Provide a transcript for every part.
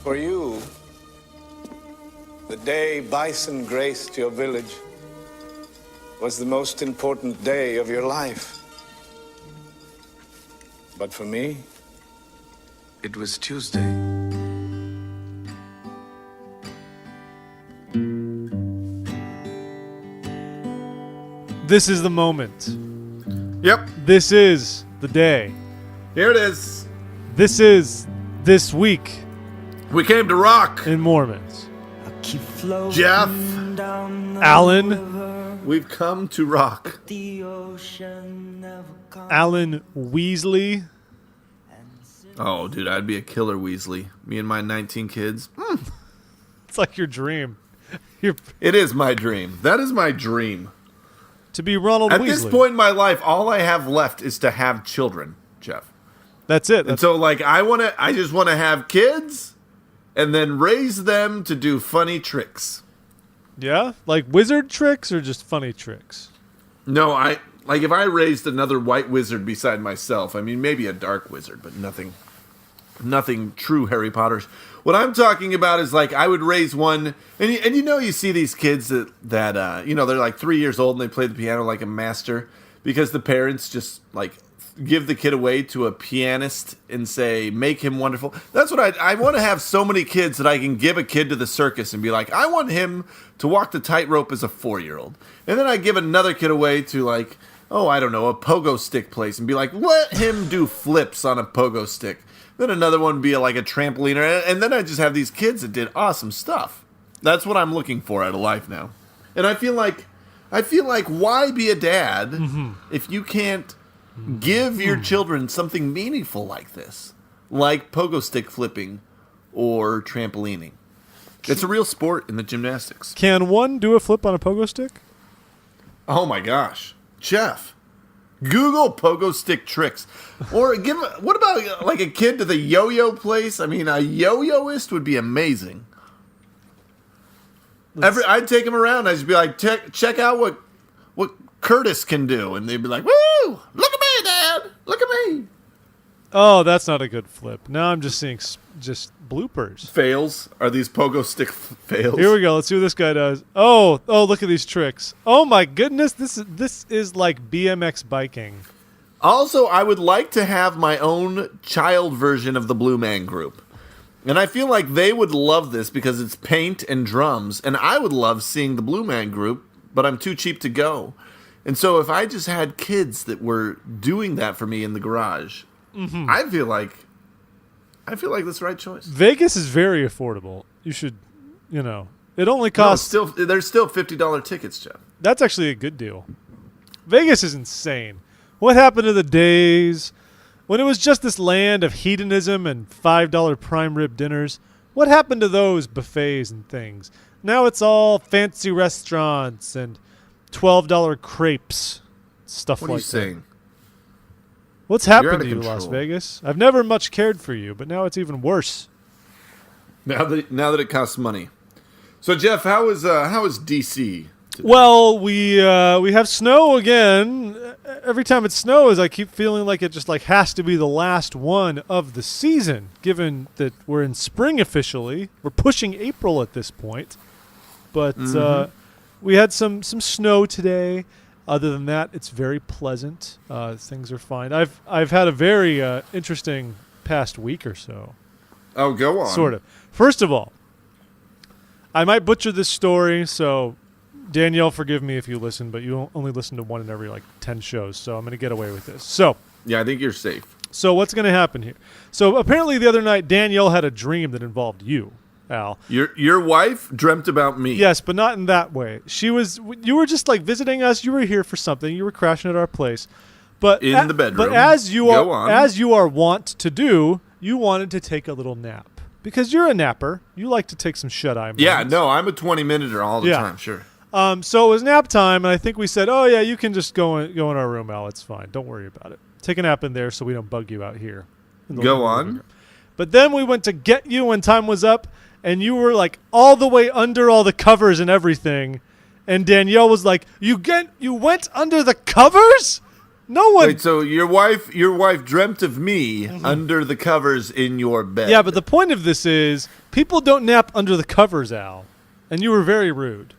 For you, the day bison graced your village was the most important day of your life. But for me, it was Tuesday. This is the moment. Yep. This is the day. Here it is. This is this week We came to rock. in Mormons. Jeff, Alan, we've come to rock. Alan Weasley. Oh, dude, I'd be a killer Weasley. Me and my 19 kids. It's like your dream. It is my dream. That is my dream. To be Ronald At Weasley. this point in my life, all I have left is to have children, Jeff. That's it. And so, like, I just want to have kids and then raise them to do funny tricks. Yeah? Like wizard tricks or just funny tricks? No, if I raised another white wizard beside myself, I mean, maybe a dark wizard, but nothing true Harry Potter's. What I'm talking about is, like, I would raise one, and you see these kids that they're like 3 years old and they play the piano like a master because the parents just, like, give the kid away to a pianist and say, make him wonderful. That's what I want to have so many kids that I can give a kid to the circus and be like, I want him to walk the tightrope as a 4-year-old. And then I give another kid away to, like, oh, I don't know, a pogo stick place and be like, let him do flips on a pogo stick. Then another one would be like a trampoline. And then I just have these kids that did awesome stuff. That's what I'm looking for out of life now. And I feel like why be a dad if you can't give your children something meaningful like this? Like pogo stick flipping or trampolining. It's a real sport in the gymnastics. Can one do a flip on a pogo stick? Oh my gosh. Jeff, Google pogo stick tricks. Or what about like a kid to the yo-yo place? I mean, a yo-yoist would be amazing. I'd take him around. I'd just be like, check out what Curtis can do. And they'd be like, woo, look at me, Dad. Look at me. Oh, that's not a good flip. Now I'm just seeing just bloopers. Fails? Are these pogo stick fails? Here we go. Let's see what this guy does. Oh, look at these tricks. Oh my goodness, this is like BMX biking. Also, I would like to have my own child version of the Blue Man Group. And I feel like they would love this because it's paint and drums. And I would love seeing the Blue Man Group, but I'm too cheap to go. And so if I just had kids that were doing that for me in the garage, I feel like that's the right choice. Vegas is very affordable. You should, it only costs... No, there's still $50 tickets, Jeff. That's actually a good deal. Vegas is insane. What happened to the days when it was just this land of hedonism and $5 prime rib dinners? What happened to those buffets and things? Now it's all fancy restaurants and $12 crepes, stuff like that. What are you saying? What's happened to you, control. Las Vegas? I've never much cared for you, but now it's even worse. Now that it costs money. So Jeff, how is DC today? Well, we have snow again. Every time it snows, I keep feeling like it just like has to be the last one of the season, given that we're in spring officially. We're pushing April at this point. But we had some snow today. Other than that, it's very pleasant. Things are fine. I've had a very interesting past week or so. Oh, go on. Sort of. First of all, I might butcher this story, so Danielle, forgive me if you listen, but you only listen to one in every 10 shows, so I'm going to get away with this. So, yeah, I think you're safe. So what's going to happen here? So apparently the other night, Danielle had a dream that involved you, Al. Your wife dreamt about me. Yes, but not in that way. You were just visiting us. You were here for something. You were crashing at our place. But in the bedroom. But as you are wont to do, you wanted to take a little nap. Because you're a napper. You like to take some shut-eye moments. Yeah, no, I'm a 20-minuter all the time, sure. So it was nap time, and I think we said, oh, yeah, you can just go in our room, Al. It's fine. Don't worry about it. Take a nap in there so we don't bug you out here. Go on. But then we went to get you when time was up, and you were all the way under all the covers and everything. And Danielle was like, you went under the covers? No one. Wait, so your wife dreamt of me under the covers in your bed. Yeah, but the point of this is people don't nap under the covers, Al. And you were very rude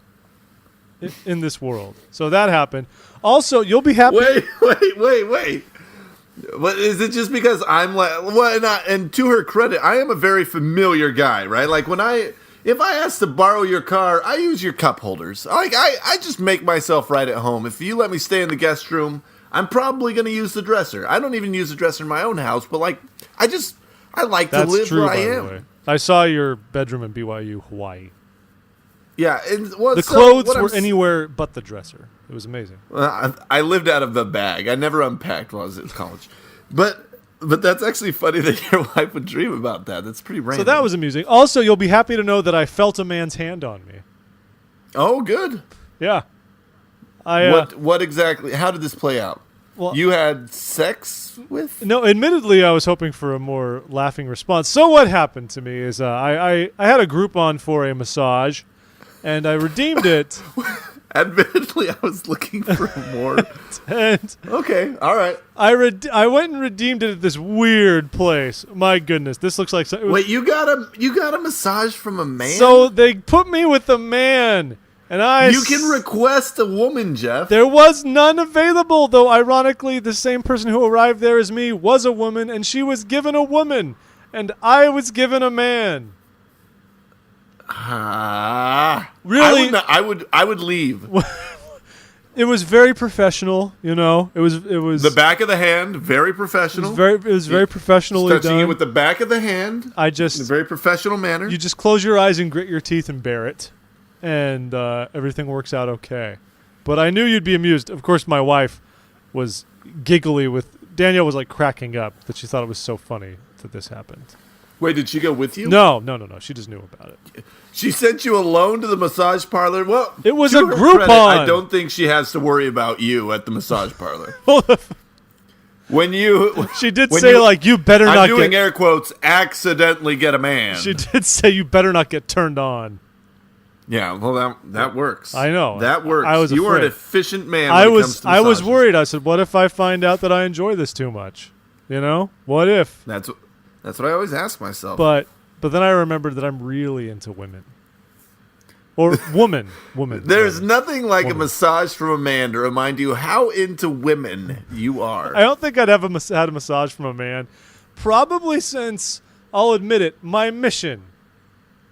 in this world. So that happened. Also, you'll be happy. Wait. What is it? Just because I'm like, and to her credit, I am a very familiar guy, right? Like if I ask to borrow your car, I use your cup holders. Like I just make myself right at home. If you let me stay in the guest room, I'm probably going to use the dresser. I don't even use the dresser in my own house, but like I like to live true, where I by the am. way. I saw your bedroom in BYU, Hawaii. Yeah, and The clothes were anywhere but the dresser. It was amazing. I lived out of the bag. I never unpacked while I was at college, but that's actually funny that your wife would dream about that. That's pretty random. So that was amusing. Also, you'll be happy to know that I felt a man's hand on me. Oh, good. Yeah. What exactly? How did this play out? Well, you had sex with? No, admittedly, I was hoping for a more laughing response. So what happened to me is I had a Groupon for a massage, and I redeemed it. Admittedly, I was looking for more. And okay, all right. I went and redeemed it at this weird place. My goodness, this looks like wait. You got a massage from a man? So they put me with a man, and you can request a woman, Jeff. There was none available, though. Ironically, the same person who arrived there as me was a woman, and she was given a woman, and I was given a man. Really? I would leave. It was very professional, you know. It was the back of the hand, very professional. It was very professionally touching done. it with the back of the hand. I just in a very professional manner. You just close your eyes and grit your teeth and bear it, and everything works out okay. But I knew you'd be amused. Of course, my wife was giggly with Danielle was like cracking up that she thought it was so funny that this happened. Wait, did she go with you? No. She just knew about it. She sent you alone to the massage parlor? Well, it was a Groupon. Credit, I don't think she has to worry about you at the massage parlor. She did say, you better not I'm doing air quotes, accidentally get a man. She did say you better not get turned on. Yeah, well, that works. I know. That works. I was you afraid. are an efficient man I when it comes to I was massages. worried. I said, what if I find out that I enjoy this too much? You know? What if? That's what I always ask myself. But then I remembered that I'm really into women. Or woman. There's nothing like a massage from a man to remind you how into women you are. I don't think I'd have had a massage from a man. Probably since, I'll admit it, my mission.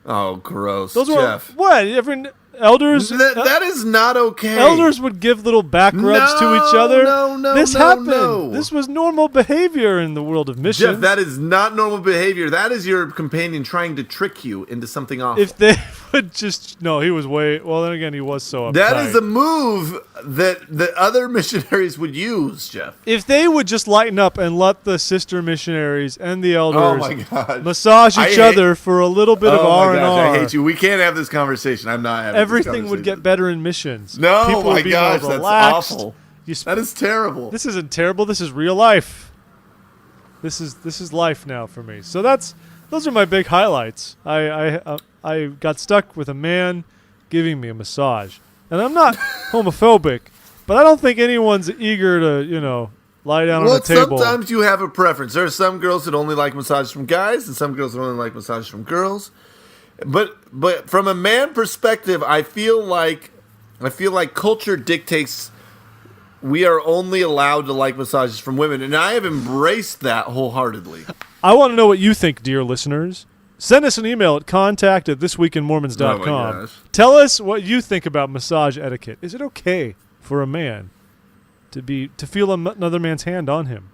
Oh, gross. Those Jeff. were, what? Elders? That is not okay. Elders would give little back rubs to each other. No, this happened. No. This was normal behavior in the world of missions. Jeff, that is not normal behavior. That is your companion trying to trick you into something awful. If they would just... No, he was way... Well, then again, he was so uptight. That is a move that other missionaries would use, Jeff. If they would just lighten up and let the sister missionaries and the elders massage each hate other for a little bit of R&R. I hate you. We can't have this conversation. I'm not having Everything would get better in missions. No, People would be more that's relaxed. awful. That is terrible. This isn't terrible. This is real life. This is life now for me. So those are my big highlights. I got stuck with a man giving me a massage, and I'm not homophobic, but I don't think anyone's eager to lie down on a table. Sometimes you have a preference. There are some girls that only like massages from guys, and some girls that only like massages from girls. But from a man perspective, I feel like culture dictates we are only allowed to like massages from women, and I have embraced that wholeheartedly. I want to know what you think, dear listeners. Send us an email at contact@thisweekinmormons.com. Oh my gosh. Tell us what you think about massage etiquette. Is it okay for a man to feel another man's hand on him?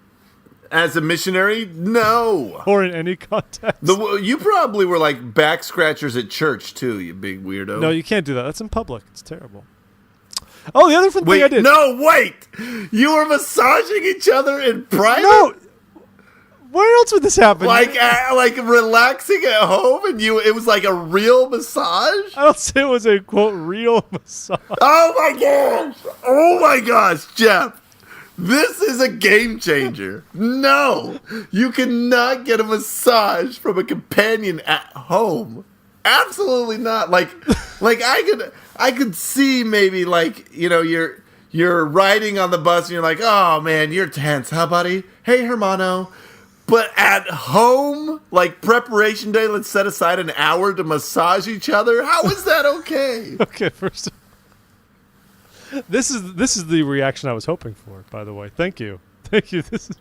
As a missionary, no. Or in any context. You probably were like back scratchers at church too, you big weirdo. No, you can't do that. That's in public. It's terrible. Oh, the other thing I did. No, wait. You were massaging each other in private? No. Where else would this happen? Like relaxing at home, and it was like a real massage? I don't say it was a, quote, real massage. Oh my gosh, Jeff. This is a game changer. No, you cannot get a massage from a companion at home. Absolutely not. Like I could see maybe you're you're riding on the bus and you're like, oh man, you're tense, huh, buddy? Hey, hermano. But at home, like preparation day, let's set aside an hour to massage each other. How is that okay? Okay, first. This is the reaction I was hoping for. By the way, thank you. This is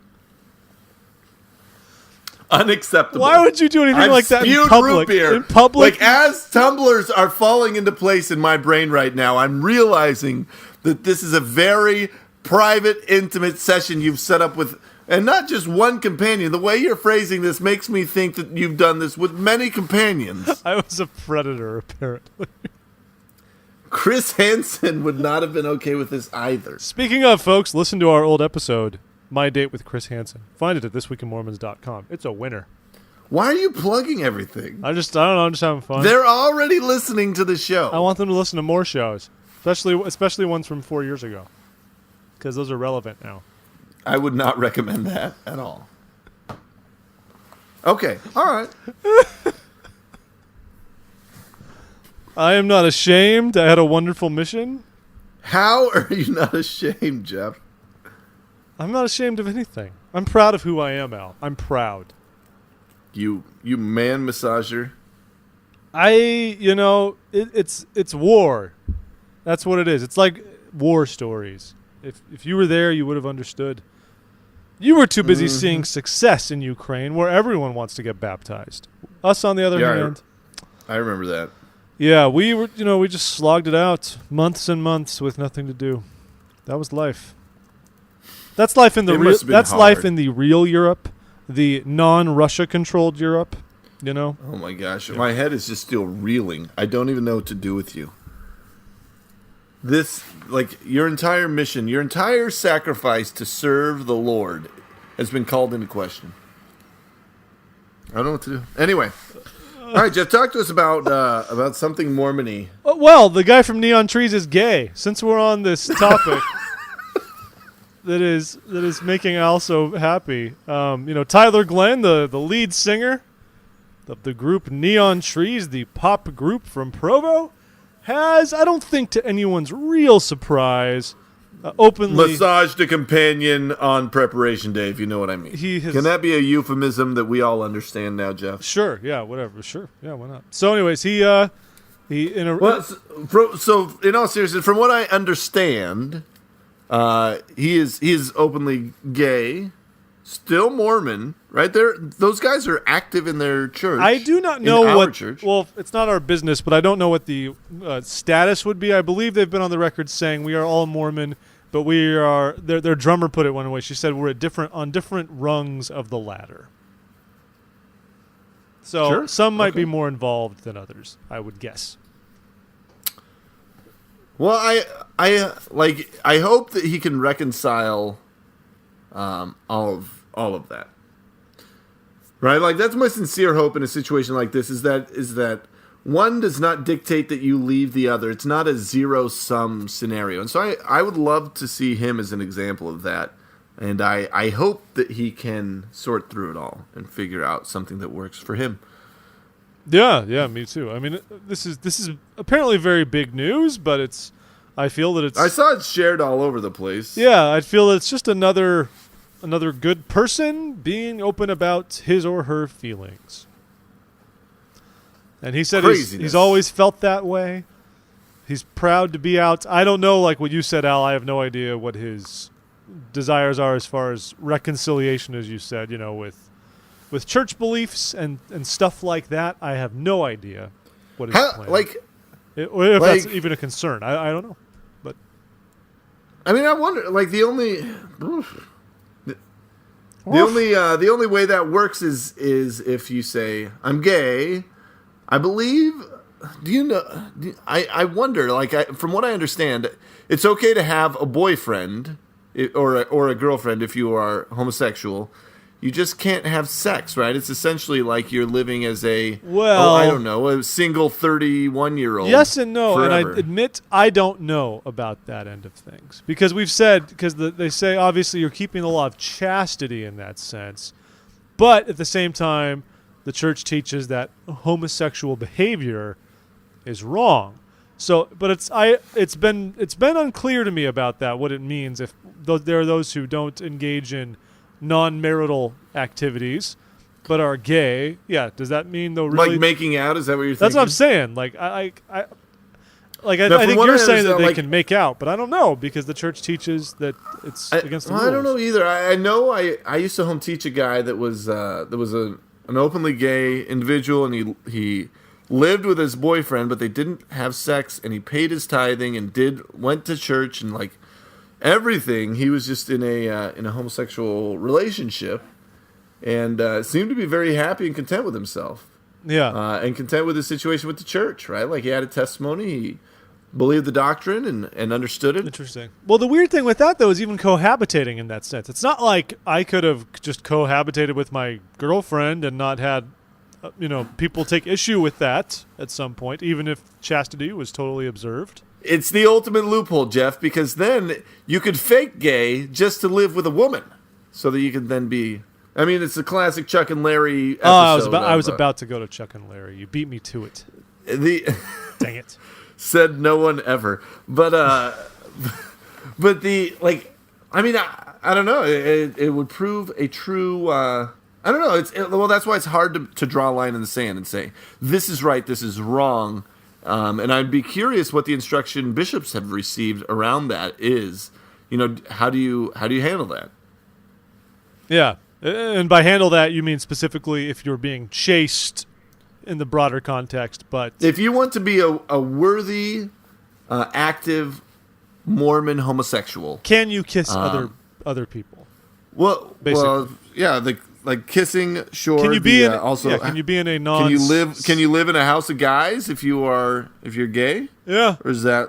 unacceptable. Why would you do anything I've like that in spewed public? root beer. In public, like as tumblers are falling into place in my brain right now, I'm realizing that this is a very private, intimate session you've set up with. And not just one companion. The way you're phrasing this makes me think that you've done this with many companions. I was a predator, apparently. Chris Hansen would not have been okay with this either. Speaking of, folks, listen to our old episode, My Date with Chris Hansen. Find it at thisweekinmormons.com. It's a winner. Why are you plugging everything? I don't know. I'm just having fun. They're already listening to the show. I want them to listen to more shows, especially ones from 4 years ago, because those are relevant now. I would not recommend that at all. Okay, all right. I am not ashamed. I had a wonderful mission. How are you not ashamed, Jeff? I'm not ashamed of anything. I'm proud of who I am, Al. I'm proud. You man massager. It's war. That's what it is. It's like war stories. If you were there, you would have understood. You were too busy seeing success in Ukraine, where everyone wants to get baptized. Us, on the other hand, I remember that. Yeah, we just slogged it out months and months with nothing to do. That was life. That's life in the real. That's life in the real Europe, the non-Russia controlled Europe. You know. Oh my gosh, my head is just still reeling. I don't even know what to do with you. This, like, your entire mission, your entire sacrifice to serve the Lord has been called into question. I don't know what to do. Anyway. All right, Jeff, talk to us about something Mormon-y. Well, the guy from Neon Trees is gay. Since we're on this topic that is making Al so happy. Tyler Glenn, the lead singer of the group Neon Trees, the pop group from Provo, has, I don't think to anyone's real surprise, openly massaged a companion on preparation day, if you know what I mean. Can that be a euphemism that we all understand now, Jeff? Sure, yeah, whatever, sure, yeah, why not? So, anyways, so in all seriousness, from what I understand, he is openly gay, still Mormon, right there. Those guys are active in their church. I do not know what. Church. Well, it's not our business, but I don't know what the status would be. I believe they've been on the record saying we are all Mormon, but we are. Their drummer put it one way. She said we're on different rungs of the ladder. So sure. Some might be more involved than others, I would guess. Well, I hope that he can reconcile all of that. Right? Like, that's my sincere hope in a situation like this is that one does not dictate that you leave the other. It's not a zero-sum scenario. And so I would love to see him as an example of that. And I hope that he can sort through it all and figure out something that works for him. Yeah, me too. I mean, this is apparently very big news, but I feel that it's. I saw it shared all over the place. Yeah, I feel that it's just another good person being open about his or her feelings. And he said he's always felt that way. He's proud to be out. I don't know, like what you said, Al. I have no idea what his desires are as far as reconciliation, as you said, with church beliefs and stuff like that. I have no idea what his plan is. If that's even a concern. I don't know. But I mean, I wonder, like, the only way that works is if you say, I'm gay, I believe. Do you know? I wonder. Like, from what I understand, it's okay to have a boyfriend or a girlfriend if you are homosexual. You just can't have sex, right? It's essentially like you're living as a single 31-year-old. Yes and no, forever. And I admit I don't know about that end of things because we've said they say obviously you're keeping the law of chastity in that sense, but at the same time, the church teaches that homosexual behavior is wrong. So, but it's been unclear to me about that, what it means if there are those who don't engage in non-marital activities but are gay. Yeah, does that mean though really like making out? Is that what you're thinking? That's what I'm saying. Like I think what you're I saying that understand, they can make out, but I don't know because the church teaches that it's against the rules. I don't know either. I know I used to home teach a guy that was an openly gay individual, and he lived with his boyfriend, but they didn't have sex, and he paid his tithing and went to church and like everything. He was just in a homosexual relationship, and seemed to be very happy and content with himself. Yeah, and content with his situation with the church, right? Like he had a testimony, he believed the doctrine and understood it. Interesting. Well, the weird thing with that though is even cohabitating in that sense. It's not like I could have just cohabitated with my girlfriend and not had people take issue with that at some point, even if chastity was totally observed. It's the ultimate loophole, Jeff, because then you could fake gay just to live with a woman, so that you could then be. I mean, it's the classic Chuck and Larry episode. I was about to go to Chuck and Larry. You beat me to it. Dang it. Said no one ever. But but I don't know. It would prove a true. I don't know. That's why it's hard to draw a line in the sand and say this is right, this is wrong. And I'd be curious what the instruction bishops have received around that is. How do you handle that? Yeah, and by handle that you mean specifically if you're being chaste in the broader context. But if you want to be a worthy, active Mormon homosexual, can you kiss other people? Well, basically, yeah. Like kissing, sure. Can you be can you be in a non? Can you live in a house of guys if you're gay? Yeah. Or is that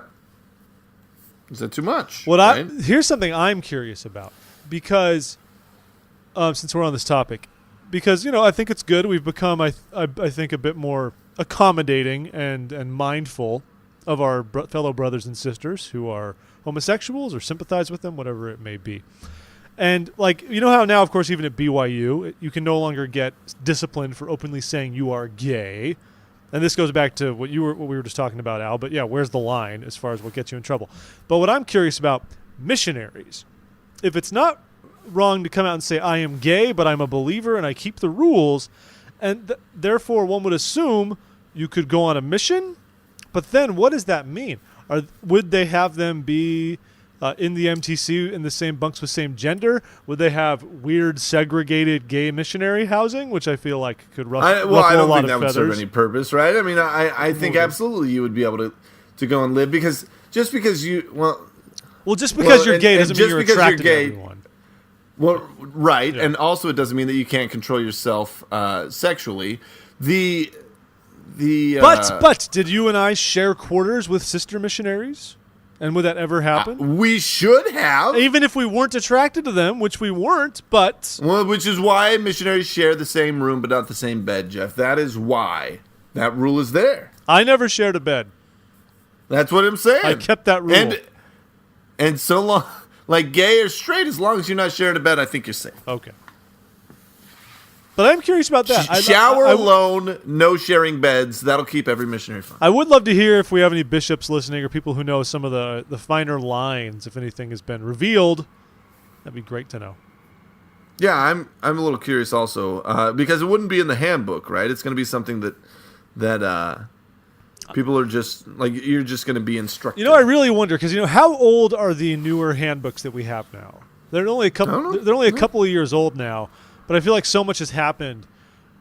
too much? Here's something I'm curious about because since we're on this topic, because I think it's good we've become I think a bit more accommodating and mindful of our fellow brothers and sisters who are homosexuals or sympathize with them, whatever it may be. And how now, of course, even at BYU, you can no longer get disciplined for openly saying you are gay. And this goes back to what we were just talking about, Al. But yeah, where's the line as far as what gets you in trouble? But what I'm curious about, missionaries, if it's not wrong to come out and say I am gay, but I'm a believer and I keep the rules, and therefore one would assume you could go on a mission. But then, what does that mean? Would they have them be in the MTC in the same bunks with same gender? Would they have weird segregated gay missionary housing, which I feel like could ruffle a lot of feathers? I don't think that would serve any purpose, right? I mean, I think absolutely you would be able to go and live because just because you're gay doesn't mean you're attracted to everyone. Well, right, yeah. And also it doesn't mean that you can't control yourself sexually. But did you and I share quarters with sister missionaries? And would that ever happen? We should have. Even if we weren't attracted to them, which we weren't, but... Well, which is why missionaries share the same room but not the same bed, Jeff. That is why. That rule is there. I never shared a bed. That's what I'm saying. I kept that rule. And so long... Like gay or straight, as long as you're not sharing a bed, I think you're safe. Okay. But I'm curious about that. Shower alone, no sharing beds. That'll keep every missionary fine. I would love to hear if we have any bishops listening or people who know some of the finer lines, if anything has been revealed. That'd be great to know. Yeah, I'm a little curious also because it wouldn't be in the handbook, right? It's going to be something that people are just like you're just going to be instructed. I really wonder because how old are the newer handbooks that we have now? They're only a couple of years old now. But I feel like so much has happened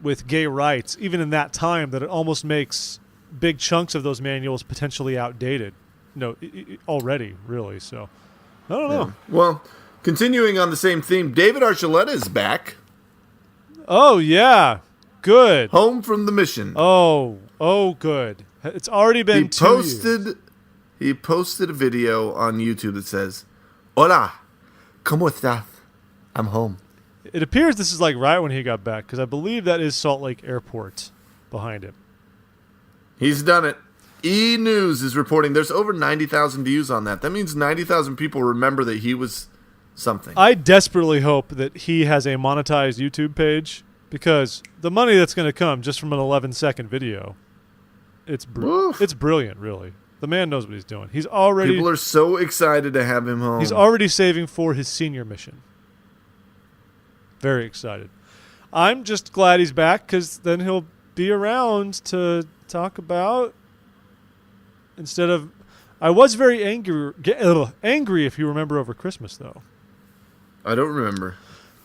with gay rights, even in that time, that it almost makes big chunks of those manuals potentially outdated, already, really. So, I don't know. Well, continuing on the same theme, David Archuleta is back. Oh, yeah. Good. Home from the mission. Oh, good. It's already been 2 years. He posted a video on YouTube that says, Hola, ¿cómo estás? I'm home. It appears this is right when he got back, because I believe that is Salt Lake Airport behind him. He's done it. E-News is reporting there's over 90,000 views on that. That means 90,000 people remember that he was something. I desperately hope that he has a monetized YouTube page, because the money that's going to come just from an 11-second video, it's brilliant, really. The man knows what he's doing. He's already People are so excited to have him home. he's already saving for his senior mission. Very excited. I'm just glad he's back because then he'll be around to talk about. Instead of, I was very angry if you remember over Christmas though. I don't remember.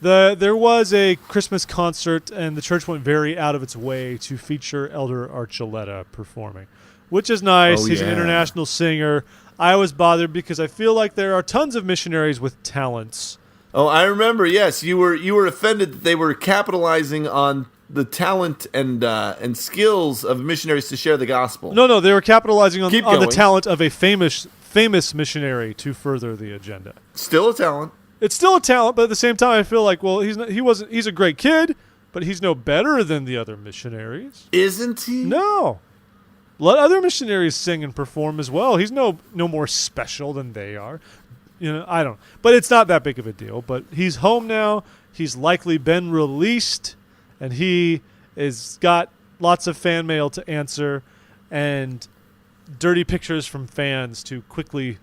There was a Christmas concert, and the church went very out of its way to feature Elder Archuleta performing, which is nice. Oh, He's an yeah. international singer. I was bothered because I feel like there are tons of missionaries with talents. Oh, I remember. Yes, you were offended that they were capitalizing on the talent and skills of missionaries to share the gospel. No, they were capitalizing on the going. talent of a famous missionary to further the agenda. Still a talent. It's still a talent, but at the same time, I feel like, well, he's a great kid, but he's no better than the other missionaries. Isn't he? No. Let other missionaries sing and perform as well. He's no more special than they are. I don't. But it's not that big of a deal. But he's home now. He's likely been released, and he has got lots of fan mail to answer and dirty pictures from fans to quickly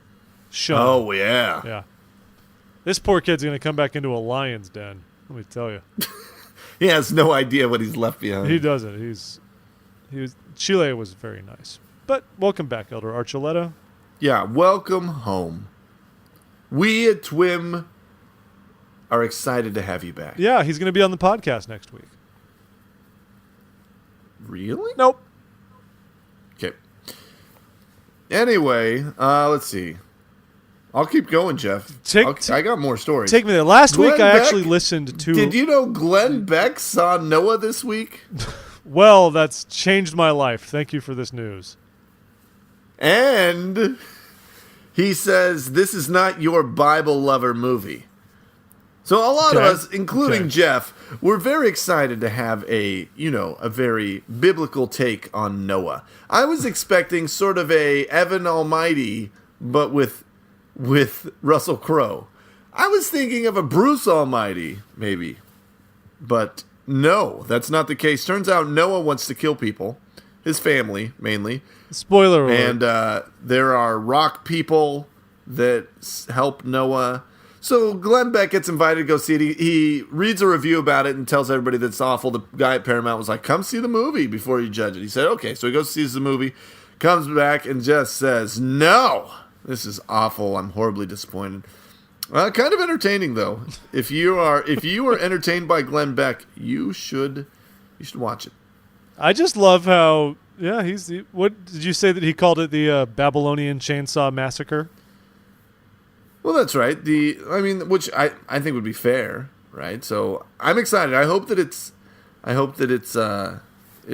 shun. Oh, yeah. Yeah. This poor kid's going to come back into a lion's den, let me tell you. He has no idea what he's left behind. He doesn't. Chile was very nice. But welcome back, Elder Archuleta. Yeah, welcome home. We at TWIM are excited to have you back. Yeah, he's going to be on the podcast next week. Really? Nope. Okay. Anyway, let's see. I'll keep going, Jeff. I got more stories. Take me there. Last week, I Beck, actually listened to... Did you know Glenn Beck saw Noah this week? Well, that's changed my life. Thank you for this news. And he says, this is not your Bible lover movie. So a lot of us, including Jeff, we're very excited to have a very biblical take on Noah. I was expecting sort of a Evan Almighty, but with Russell Crowe. I was thinking of a Bruce Almighty, maybe. But no, that's not the case. Turns out Noah wants to kill people. His family, mainly. Spoiler alert. And there are rock people that help Noah. So Glenn Beck gets invited to go see it. He reads a review about it and tells everybody that's awful. The guy at Paramount was like, come see the movie before you judge it. He said, okay. So he goes sees the movie, comes back and just says, no, this is awful. I'm horribly disappointed. Kind of entertaining, though. If you are entertained by Glenn Beck, you should watch it. I just love how, what did you say that he called it, the Babylonian Chainsaw Massacre? Well, that's right. Which I think would be fair, right? So I'm excited. I hope that it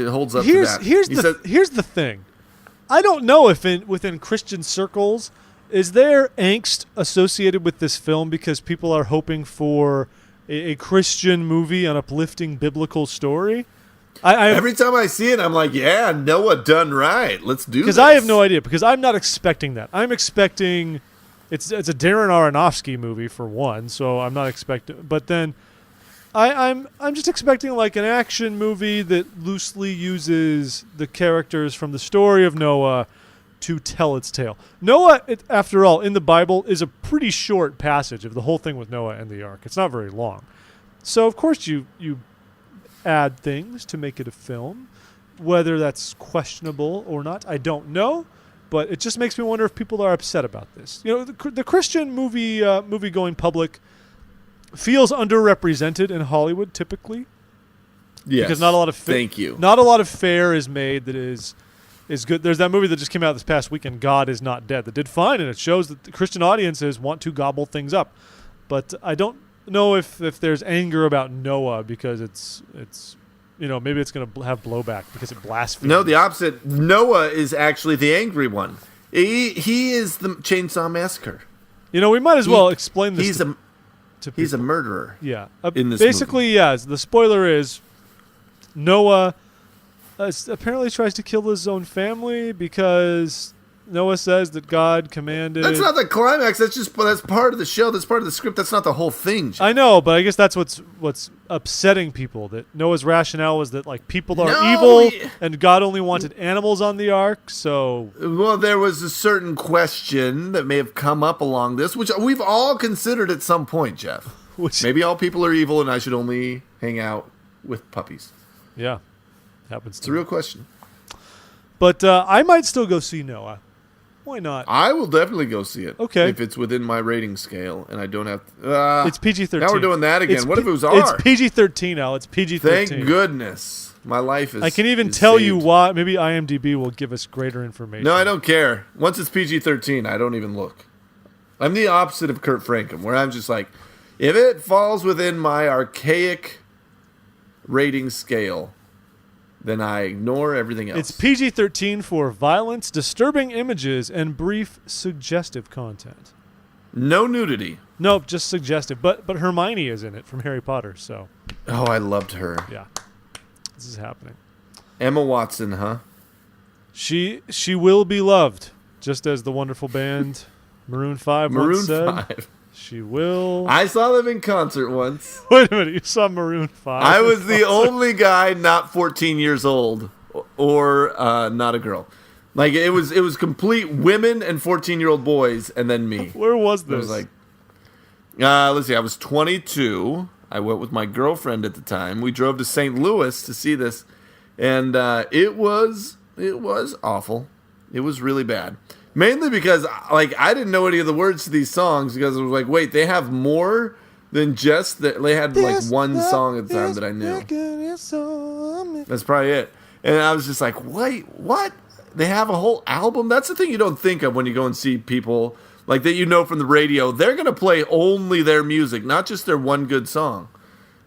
holds up to that. Here's the thing. I don't know if within Christian circles, is there angst associated with this film because people are hoping for a Christian movie, an uplifting biblical story? Every time I see it, I'm like, yeah, Noah done right. Let's do this. Because I have no idea, because I'm not expecting that. I'm expecting... It's a Darren Aronofsky movie, for one, so I'm not expecting... But then I'm just expecting like an action movie that loosely uses the characters from the story of Noah to tell its tale. Noah, after all, in the Bible, is a pretty short passage of the whole thing with Noah and the ark. It's not very long. So, of course, you add things to make it a film. Whether that's questionable or not, I don't know. But it just makes me wonder if people are upset about this. The Christian movie-going public feels underrepresented in Hollywood typically. Yes. Because not a lot of not a lot of fare is made that is good. There's that movie that just came out this past weekend, God Is Not Dead, that did fine, and it shows that the Christian audiences want to gobble things up. But I don't know if there's anger about Noah because it's maybe it's going to have blowback because it blasphemes. No, the opposite. Noah is actually the angry one. He is the Chainsaw Massacre. We might as well explain this to people. He's a murderer. Yeah. In this basically, movie. yeah. The spoiler is Noah apparently tries to kill his own family because Noah says that God commanded. That's not the climax. That's part of the show. That's part of the script. That's not the whole thing, Jeff. I know, but I guess that's what's upsetting people. That Noah's rationale was that like people are evil, and God only wanted animals on the ark. So, well, there was a certain question that may have come up along this, which we've all considered at some point, Jeff. Maybe all people are evil, and I should only hang out with puppies. Yeah, happens. It's a real question. But I might still go see Noah. Why not? I will definitely go see it. Okay. If it's within my rating scale and I don't have to... it's PG-13. Now we're doing that again. What if it was R? It's PG-13 now. It's PG-13. Thank goodness. My life is... I can even tell you why. Maybe IMDb will give us greater information. No, I don't care. Once it's PG-13, I don't even look. I'm the opposite of Kurt Franken, where I'm just like, if it falls within my archaic rating scale... then I ignore everything else. It's PG-13 for violence, disturbing images, and brief suggestive content. No nudity. Nope, just suggestive. But Hermione is in it from Harry Potter, so. Oh, I loved her. Yeah. This is happening. Emma Watson, huh? She will be loved, just as the wonderful band Maroon 5 once said. Maroon 5. She will. I saw them in concert once. Wait a minute, you saw Maroon 5? I was the only guy not 14 years old or not a girl. Like it was complete women and 14-year-old boys and then me. Where was this? It was like, let's see, I was 22. I went with my girlfriend at the time. We drove to St. Louis to see this, and it was awful. It was really bad. Mainly because, like, I didn't know any of the words to these songs because I was like, wait, they have more than just that. They had like one song at the time that I knew. That's probably it. And I was just like, wait, what? They have a whole album? That's the thing you don't think of when you go and see people like that you know from the radio. They're going to play only their music, not just their one good song.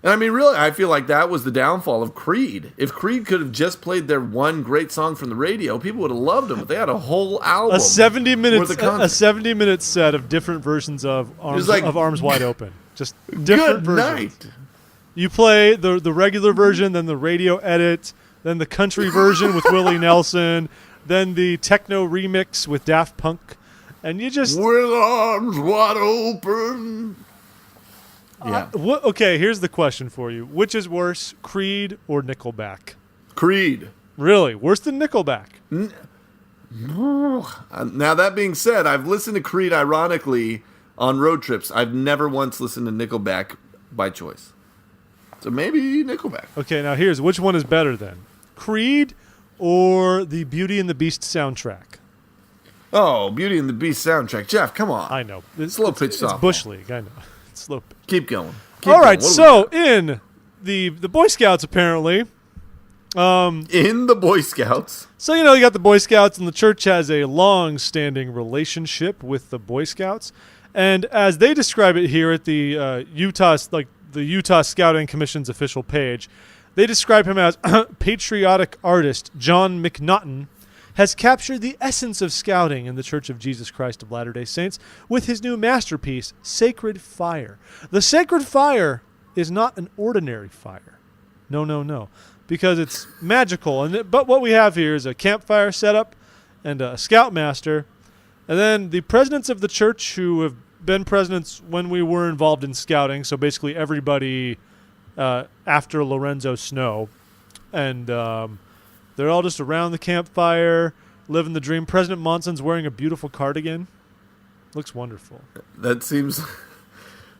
And I mean, really, I feel like that was the downfall of Creed. If Creed could have just played their one great song from the radio, people would have loved them. But they had a whole album. A 70-minute set of different versions of Arms Wide Open. Just different versions. Night. You play the regular version, then the radio edit, then the country version with Willie Nelson, then the techno remix with Daft Punk, and you just with arms wide open. Yeah. Okay, here's the question for you. Which is worse, Creed or Nickelback? Creed. Really? Worse than Nickelback? Now, that being said, I've listened to Creed, ironically, on road trips. I've never once listened to Nickelback by choice. So maybe Nickelback. Okay, now which one is better then? Creed or the Beauty and the Beast soundtrack? Oh, Beauty and the Beast soundtrack. Jeff, come on. I know. Slow pitch softball. It's Bush League, I know. Slope. Keep going. All right, so in the Boy Scouts, apparently. In the Boy Scouts. So, you got the Boy Scouts, and the church has a long-standing relationship with the Boy Scouts. And as they describe it here at the Utah Scouting Commission's official page, they describe him as patriotic artist Jon McNaughton has captured the essence of scouting in the Church of Jesus Christ of Latter-day Saints with his new masterpiece, Sacred Fire. The Sacred Fire is not an ordinary fire. No. Because it's magical. But what we have here is a campfire setup and a scoutmaster. And then the presidents of the church who have been presidents when we were involved in scouting, so basically everybody after Lorenzo Snow. And they're all just around the campfire, living the dream. President Monson's wearing a beautiful cardigan. Looks wonderful. That seems...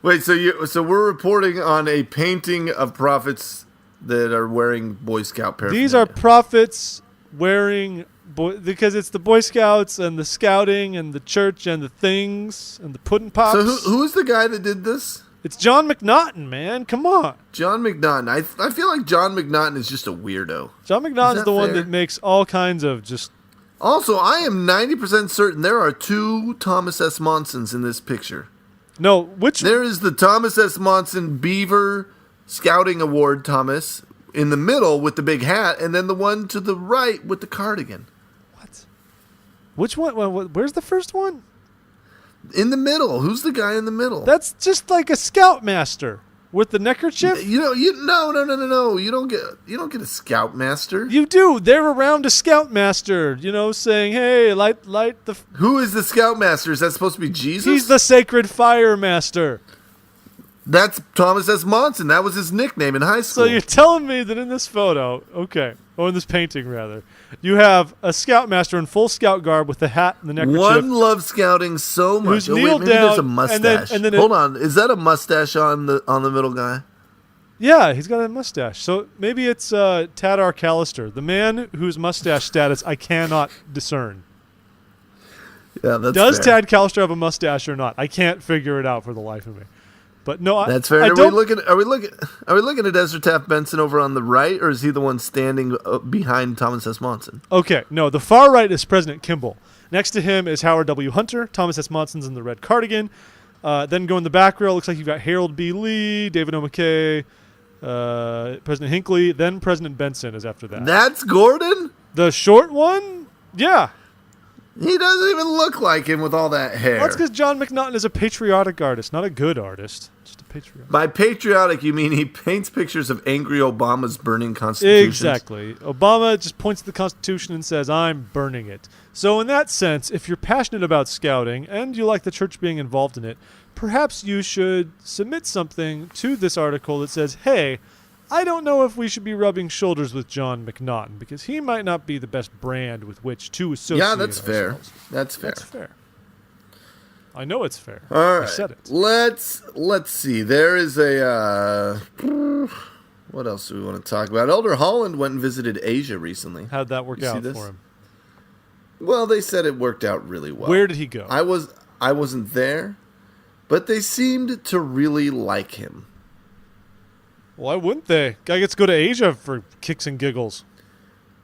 Wait, so we're reporting on a painting of prophets that are wearing Boy Scout paraphernalia. These are prophets wearing... because it's the Boy Scouts and the scouting and the church and the things and the pudding pops. So who's the guy that did this? It's Jon McNaughton, man. Come on. Jon McNaughton. I feel like Jon McNaughton is just a weirdo. Jon McNaughton's the one that makes all kinds of just... Also, I am 90% certain there are two Thomas S. Monsons in this picture. No, which... There is the Thomas S. Monson Beaver Scouting Award Thomas in the middle with the big hat, and then the one to the right with the cardigan. What? Which one? Where's the first one? In the middle. Who's the guy in the middle? That's just like a scoutmaster. With the neckerchief? No. You don't get a scoutmaster. You do. They're around a scoutmaster, saying, hey, light the... Who is the scoutmaster? Is that supposed to be Jesus? He's the sacred fire master. That's Thomas S. Monson. That was his nickname in high school. So you're telling me that in this photo, or in this painting rather, you have a scoutmaster in full scout garb with the hat and the neckerchief. One loves scouting so much. Who's kneeled maybe down, there's a mustache. and then Hold on, is that a mustache on the middle guy? Yeah, he's got a mustache. So maybe it's Tad Arcalister, the man whose mustache status I cannot discern. Yeah, that's Does fair. Tad Callister have a mustache or not? I can't figure it out for the life of me. But no, That's fair. Are we looking at Ezra Taft Benson over on the right, or is he the one standing behind Thomas S. Monson? Okay, no, the far right is President Kimball. Next to him is Howard W. Hunter. Thomas S. Monson's in the red cardigan. Then go in the back row. Looks like you've got Harold B. Lee, David O. McKay, President Hinckley. Then President Benson is after that. That's Gordon? The short one? Yeah. He doesn't even look like him with all that hair. That's because Jon McNaughton is a patriotic artist, not a good artist. Just a patriotic. By patriotic, you mean he paints pictures of angry Obama's burning constitutions? Exactly. Obama just points to the Constitution and says, I'm burning it. So in that sense, if you're passionate about scouting and you like the church being involved in it, perhaps you should submit something to this article that says, hey, I don't know if we should be rubbing shoulders with Jon McNaughton because he might not be the best brand with which to associate Yeah, that's fair. ourselves. That's fair. That's fair. I know it's fair. All right. I said it. Let's see. There is a what else do we want to talk about? Elder Holland went and visited Asia recently. How'd that work You see out this? for him? Well, they said it worked out really well. Where did he go? I wasn't there, but they seemed to really like him. Why wouldn't they? Guy gets to go to Asia for kicks and giggles.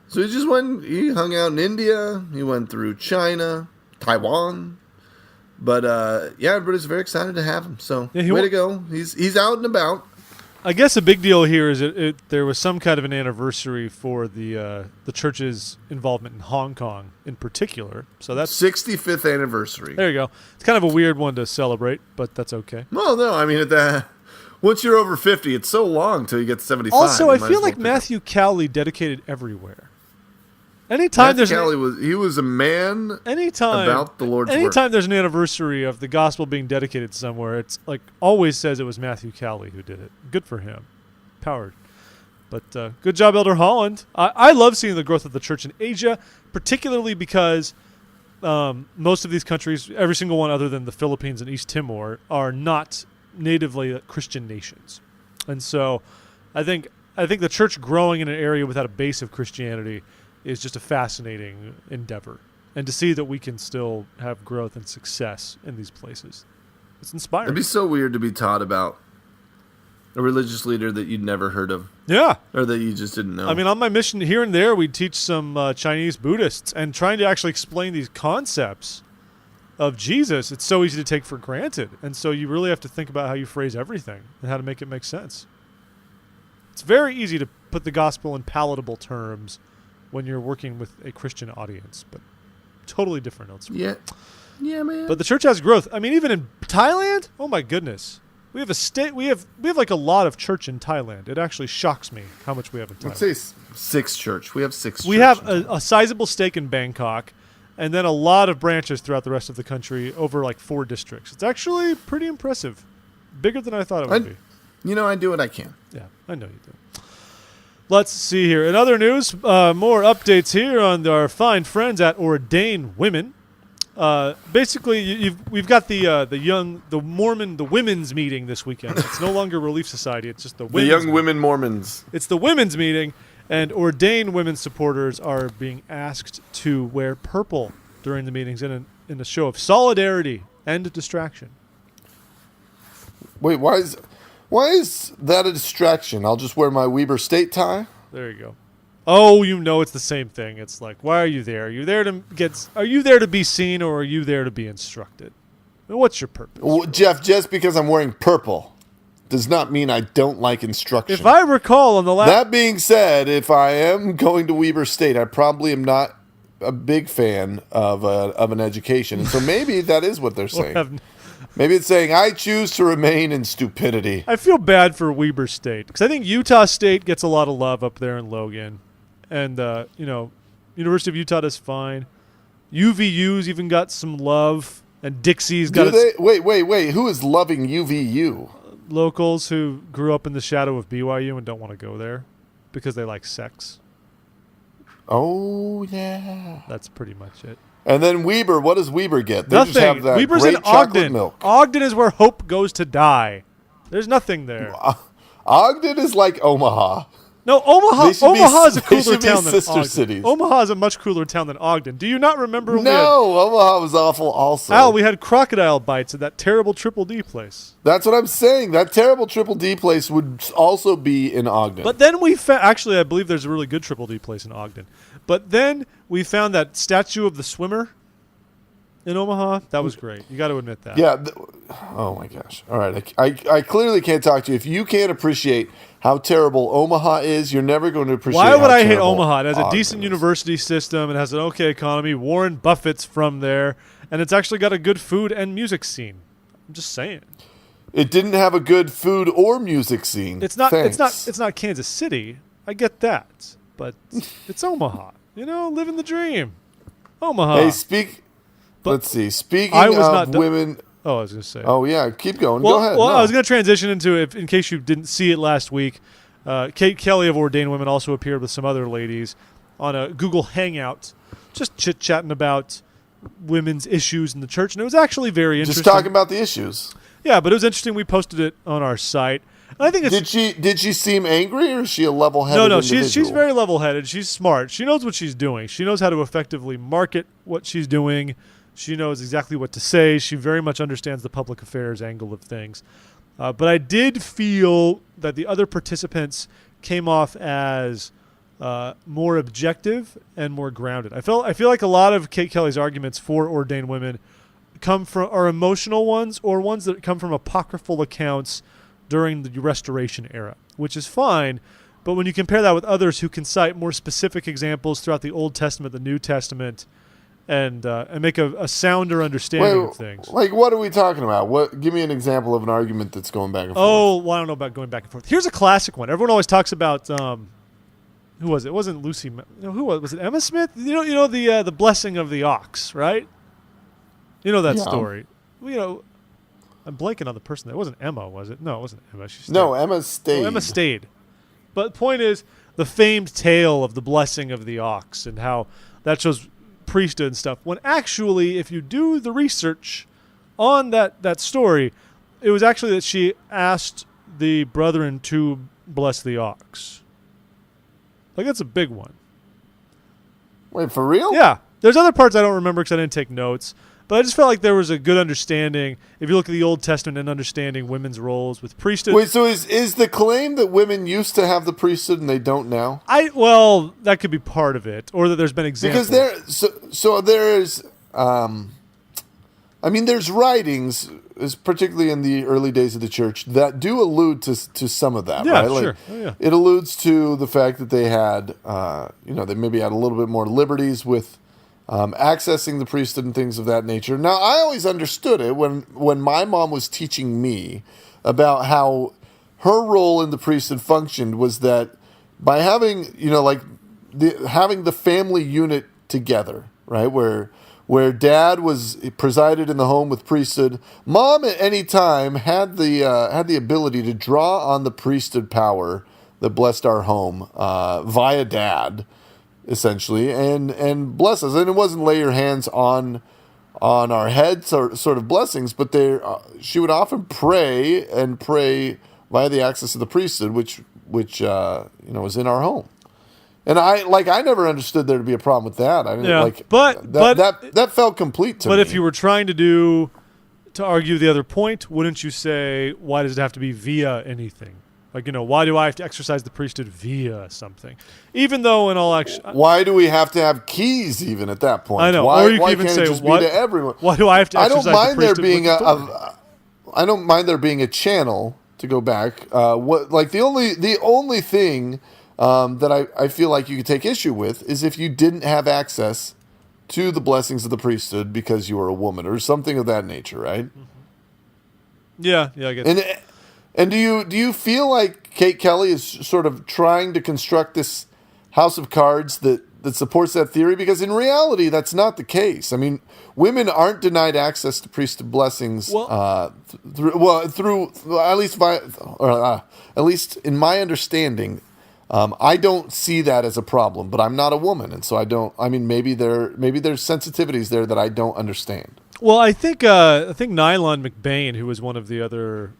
So he hung out in India, he went through China, Taiwan. But everybody's very excited to have him. So way to go. He's out and about. I guess a big deal here is there was some kind of an anniversary for the church's involvement in Hong Kong in particular. So that's 65th anniversary. There you go. It's kind of a weird one to celebrate, but that's okay. Well, no, I mean once you're over 50, it's so long till you get to 75. Also, I feel like Matthew Cowley dedicated everywhere. Anytime he was a man about the Lord's work. Anytime there's an anniversary of the gospel being dedicated somewhere, it's like always says it was Matthew Cowley who did it. Good for him. Powered. But good job, Elder Holland. I love seeing the growth of the church in Asia, particularly because most of these countries, every single one other than the Philippines and East Timor, are not natively Christian nations. And so I think the church growing in an area without a base of Christianity is just a fascinating endeavor. And to see that we can still have growth and success in these places, it's inspiring. It'd be so weird to be taught about a religious leader that you'd never heard of. Yeah. Or that you just didn't know. I mean, on my mission here and there, we'd teach some Chinese Buddhists, and trying to actually explain these concepts of Jesus, it's so easy to take for granted. And so you really have to think about how you phrase everything and how to make it make sense. It's very easy to put the gospel in palatable terms when you're working with a Christian audience, but totally different elsewhere. Yeah, man. But the church has growth. I mean, even in Thailand, oh my goodness. We have like a lot of church in Thailand. It actually shocks me how much we have in Thailand. Let's say 6 church. We have 6 We have a sizable stake in Bangkok, and then a lot of branches throughout the rest of the country over like 4 districts. It's actually pretty impressive. Bigger than I thought it would be. You know, I do what I can. Yeah, I know you do. Let's see here. In other news, more updates here on our fine friends at Ordain Women. Basically, we've got the women's meeting this weekend. It's no longer Relief Society. It's just the young women Mormons. It's the women's meeting, and Ordain Women supporters are being asked to wear purple during the meetings in a show of solidarity and distraction. Wait, why is that a distraction? I'll just wear my Weber State tie. There you go. Oh, it's the same thing. It's like, why are you there? Are you there to be seen, or are you there to be instructed? What's your purpose? Well, Jeff, just because I'm wearing purple does not mean I don't like instruction. If I recall on the last... That being said, if I am going to Weber State, I probably am not a big fan of an education. And so maybe that is what they're saying. Maybe it's saying, I choose to remain in stupidity. I feel bad for Weber State because I think Utah State gets a lot of love up there in Logan. And, University of Utah does fine. UVU's even got some love. And Dixie's got Wait. Who is loving UVU? Locals who grew up in the shadow of BYU and don't want to go there because they like sex. Oh, yeah. That's pretty much it. And then Weber, what does Weber get? They Nothing. just have that Weber's great in chocolate Ogden. milk. Ogden is where hope goes to die. There's nothing there. Ogden is like Omaha. No, Omaha is a cooler town than sister Ogden. cities. Omaha is a much cooler town than Ogden. Do you not remember? Omaha was awful also. Al, we had crocodile bites at that terrible Triple D place. That's what I'm saying. That terrible Triple D place would also be in Ogden. But then we found, actually, I believe there's a really good Triple D place in Ogden. But then we found that statue of the swimmer in Omaha. That was great. You got to admit that. Yeah. Oh my gosh. All right. I clearly can't talk to you. If you can't appreciate how terrible Omaha is, you're never going to appreciate Why would I hate terrible Omaha? It has a Ogden decent is. university system. It has an okay economy. Warren Buffett's from there. And it's actually got a good food and music scene. I'm just saying. It didn't have a good food or music scene. It's not Thanks. it's not Kansas City. I get that. But it's Omaha. Living the dream. Omaha. Hey, let's see. Speaking I was of not done- women. Oh, I was going to say. Oh, yeah. Keep going. Well, Go ahead. Well, No. I was going to transition into it in case you didn't see it last week. Kate Kelly of Ordain Women also appeared with some other ladies on a Google Hangout, just chit-chatting about women's issues in the church, and it was actually very interesting. Just talking about the issues. Yeah, but it was interesting. We posted it on our site. And I think it's Did she seem angry, or is she a level-headed no. individual? She's very level-headed. She's smart. She knows what she's doing. She knows how to effectively market what she's doing. She knows exactly what to say. She very much understands the public affairs angle of things. But I did feel that the other participants came off as more objective and more grounded. I feel like a lot of Kate Kelly's arguments for ordained women are emotional ones or ones that come from apocryphal accounts during the Restoration era, which is fine. But when you compare that with others who can cite more specific examples throughout the Old Testament, the New Testament, and make a sounder understanding of things. Like, what are we talking about? Give me an example of an argument that's going back and forth. Oh, well, I don't know about going back and forth. Here's a classic one. Everyone always talks about who was it? It wasn't Lucy. No, who was it? Emma Smith. You know the blessing of the ox, right? You know that story. Well, I'm blanking on the person. It wasn't Emma, was it? No, it wasn't Emma. No, Emma stayed. Oh, Emma stayed. But the point is the famed tale of the blessing of the ox and how that shows priesthood and stuff, when actually, if you do the research on that story, it was actually that she asked the brethren to bless the ox. Like, that's a big one. Wait, for real? Yeah. There's other parts I don't remember because I didn't take notes, but I just felt like there was a good understanding, if you look at the Old Testament and understanding women's roles with priesthood. Wait, so is the claim that women used to have the priesthood and they don't now? Well, that could be part of it, or that there's been examples. Because there's there's writings, particularly in the early days of the church, that do allude to some of that, Yeah, right? sure. Like, it alludes to the fact that they had, they maybe had a little bit more liberties with accessing the priesthood and things of that nature. Now, I always understood it when my mom was teaching me about how her role in the priesthood functioned was that by having, having the family unit together, right, where dad presided in the home with priesthood, mom at any time had the ability to draw on the priesthood power that blessed our home via dad, essentially, and bless us. And it wasn't lay your hands on our heads sort of blessings, but she would often pray via the access of the priesthood, which was in our home. And I never understood there to be a problem with that. I didn't but that felt complete to me. But if you were trying to argue the other point, wouldn't you say, why does it have to be via anything? Like, why do I have to exercise the priesthood via something? Even though in all actuality... Why do we have to have keys even at that point? I know. Why, or you why can even can't say, it just be to everyone? Why do I have to exercise the priesthood with authority? I don't mind there being a channel to go back. The only thing that I feel like you could take issue with is if you didn't have access to the blessings of the priesthood because you were a woman or something of that nature, right? Mm-hmm. Yeah, I get it. And do you feel like Kate Kelly is sort of trying to construct this house of cards that supports that theory? Because in reality, that's not the case. I mean, women aren't denied access to priesthood blessings through at least in my understanding. I don't see that as a problem, but I'm not a woman, and so I don't. I mean, maybe there's sensitivities there that I don't understand. Well, I think Nylon McBain, who was one of the other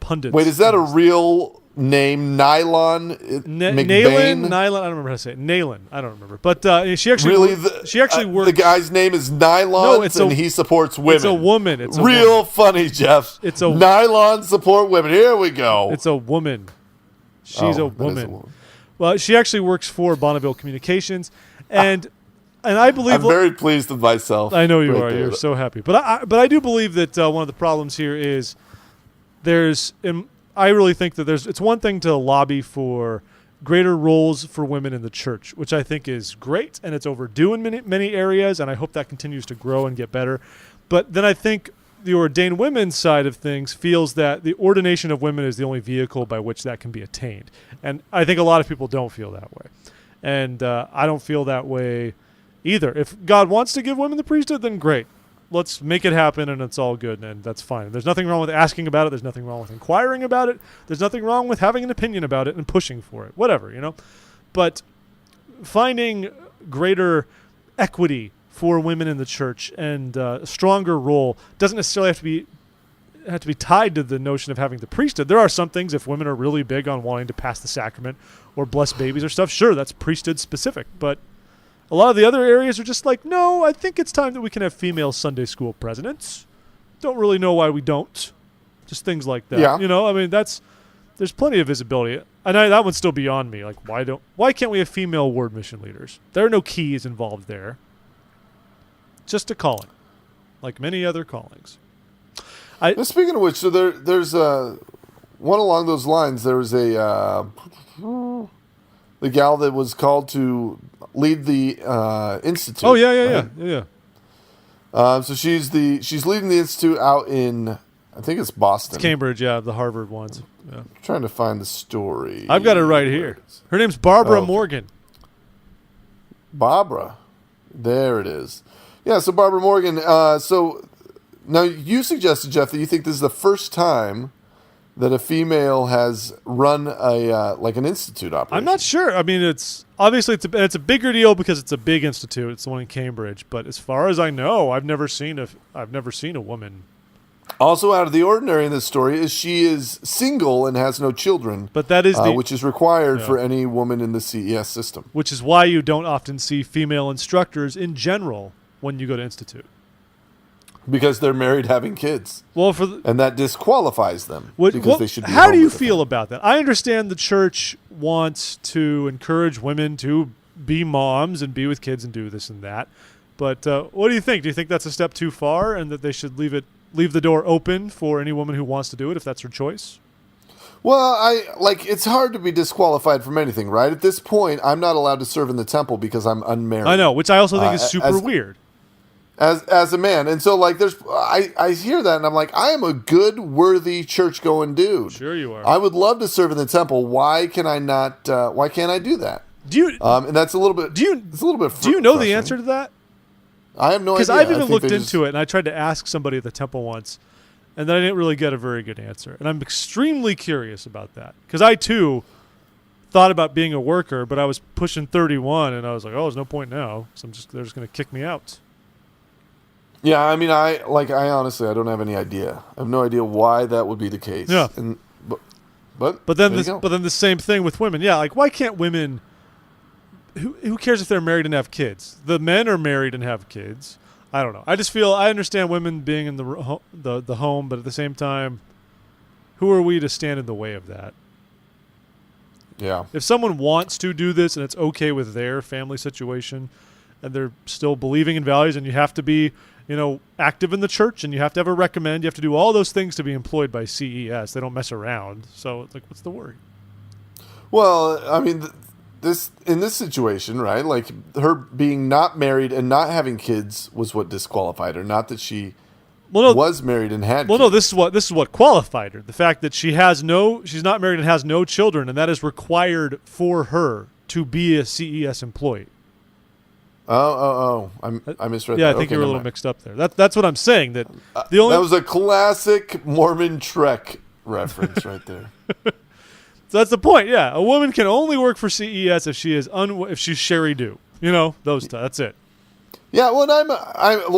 pundits. Wait, is that a real name? Nylon McBain? Nylon? I don't remember how to say it. Nylon. I don't remember. But she actually works. The guy's name is Nylon, and he supports women. It's a woman. It's a real woman. Funny, Jeff. It's a Nylon support women. Here we go. It's a woman. She's a woman. Well, she actually works for Bonneville Communications, and I believe I'm very pleased with myself. I know you are. You're so happy. But I do believe that one of the problems here is I really think that it's one thing to lobby for greater roles for women in the church, which I think is great, and it's overdue in many areas, and I hope that continues to grow and get better. But then I think the Ordain Women side of things feels that the ordination of women is the only vehicle by which that can be attained. And I think a lot of people don't feel that way. And I don't feel that way either. If God wants to give women the priesthood, then great. Let's make it happen, and it's all good, and that's fine. There's nothing wrong with asking about it. There's nothing wrong with inquiring about it. There's nothing wrong with having an opinion about it and pushing for it. Whatever, But finding greater equity for women in the church and a stronger role doesn't necessarily have to be tied to the notion of having the priesthood. There are some things, if women are really big on wanting to pass the sacrament or bless babies or stuff, sure, that's priesthood specific. But a lot of the other areas are just like, no, I think it's time that we can have female Sunday school presidents. Don't really know why we don't. Just things like that. Yeah. There's plenty of visibility. And that one's still beyond me. Like, why can't we have female ward mission leaders? There are no keys involved there. Just a calling, like many other callings. Speaking of which, so there's one along those lines. There was the gal that was called to lead the institute. Oh yeah. So she's leading the institute out in, I think it's Boston. It's Cambridge, yeah, the Harvard ones. Yeah. I'm trying to find the story. I've got it right here. Her name's Barbara Morgan. Barbara, there it is. Yeah, so Barbara Morgan. So now you suggested, Jeff, that you think this is the first time that a female has run an institute operation. I'm not sure. I mean, it's a bigger deal because it's a big institute. It's the one in Cambridge. But as far as I know, I've never seen a woman. Also out of the ordinary in this story is she is single and has no children. But that is which is required for any woman in the CES system. Which is why you don't often see female instructors in general when you go to institute. Because they're married having kids. Well, and that disqualifies them because they should be How do you feel about that? I understand the church wants to encourage women to be moms and be with kids and do this and that. But what do you think? Do you think that's a step too far and that they should leave the door open for any woman who wants to do it if that's her choice? Well, it's hard to be disqualified from anything, right? At this point, I'm not allowed to serve in the temple because I'm unmarried. I know, which I also think is super weird. As a man. And so I hear that and I'm like, I am a good, worthy church-going dude. Sure you are. I would love to serve in the temple. Why can I not why can't I do that? And that's a little bit Do you know the answer to that? I have no idea. Because I've even looked into it and I tried to ask somebody at the temple once and then I didn't really get a very good answer. And I'm extremely curious about that. Because I too thought about being a worker, but I was pushing 31 and I was like, oh, there's no point now. So they're just going to kick me out. Yeah, I mean, I honestly, I don't have any idea. I have no idea why that would be the case. Yeah. But then the same thing with women. Yeah, like why can't women? Who cares if they're married and have kids? The men are married and have kids. I don't know. I just feel I understand women being in the home, but at the same time, who are we to stand in the way of that? Yeah. If someone wants to do this and it's okay with their family situation, and they're still believing in values, and you have to be active in the church, and you have to have a recommend. You have to do all those things to be employed by CES. They don't mess around. So it's like, what's the worry? Well, I mean, in this situation, right? Like her being not married and not having kids was what disqualified her. Not that she was married and had kids. No, this is what qualified her. The fact that she's not married and has no children, and that is required for her to be a CES employee. I misread that. Yeah, I think you were a little mixed up there. That's what I'm saying. That that was a classic Mormon Trek reference right there. So that's the point. Yeah, a woman can only work for CES if she is if she's Sherry Do. That's it. Yeah, well,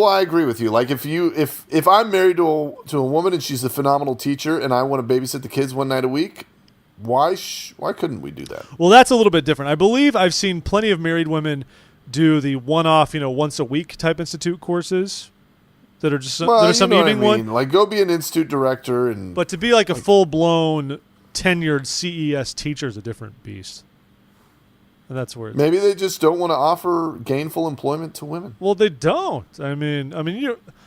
I agree with you. Like if I'm married to a woman and she's a phenomenal teacher and I want to babysit the kids one night a week, why couldn't we do that? Well, that's a little bit different. I believe I've seen plenty of married women do the one-off, once a week type institute courses that are just that are some evening one. Like go be an institute director but to be like a full-blown tenured CES teacher is a different beast. And that's where maybe they just don't want to offer gainful employment to women. Well, they don't. I mean,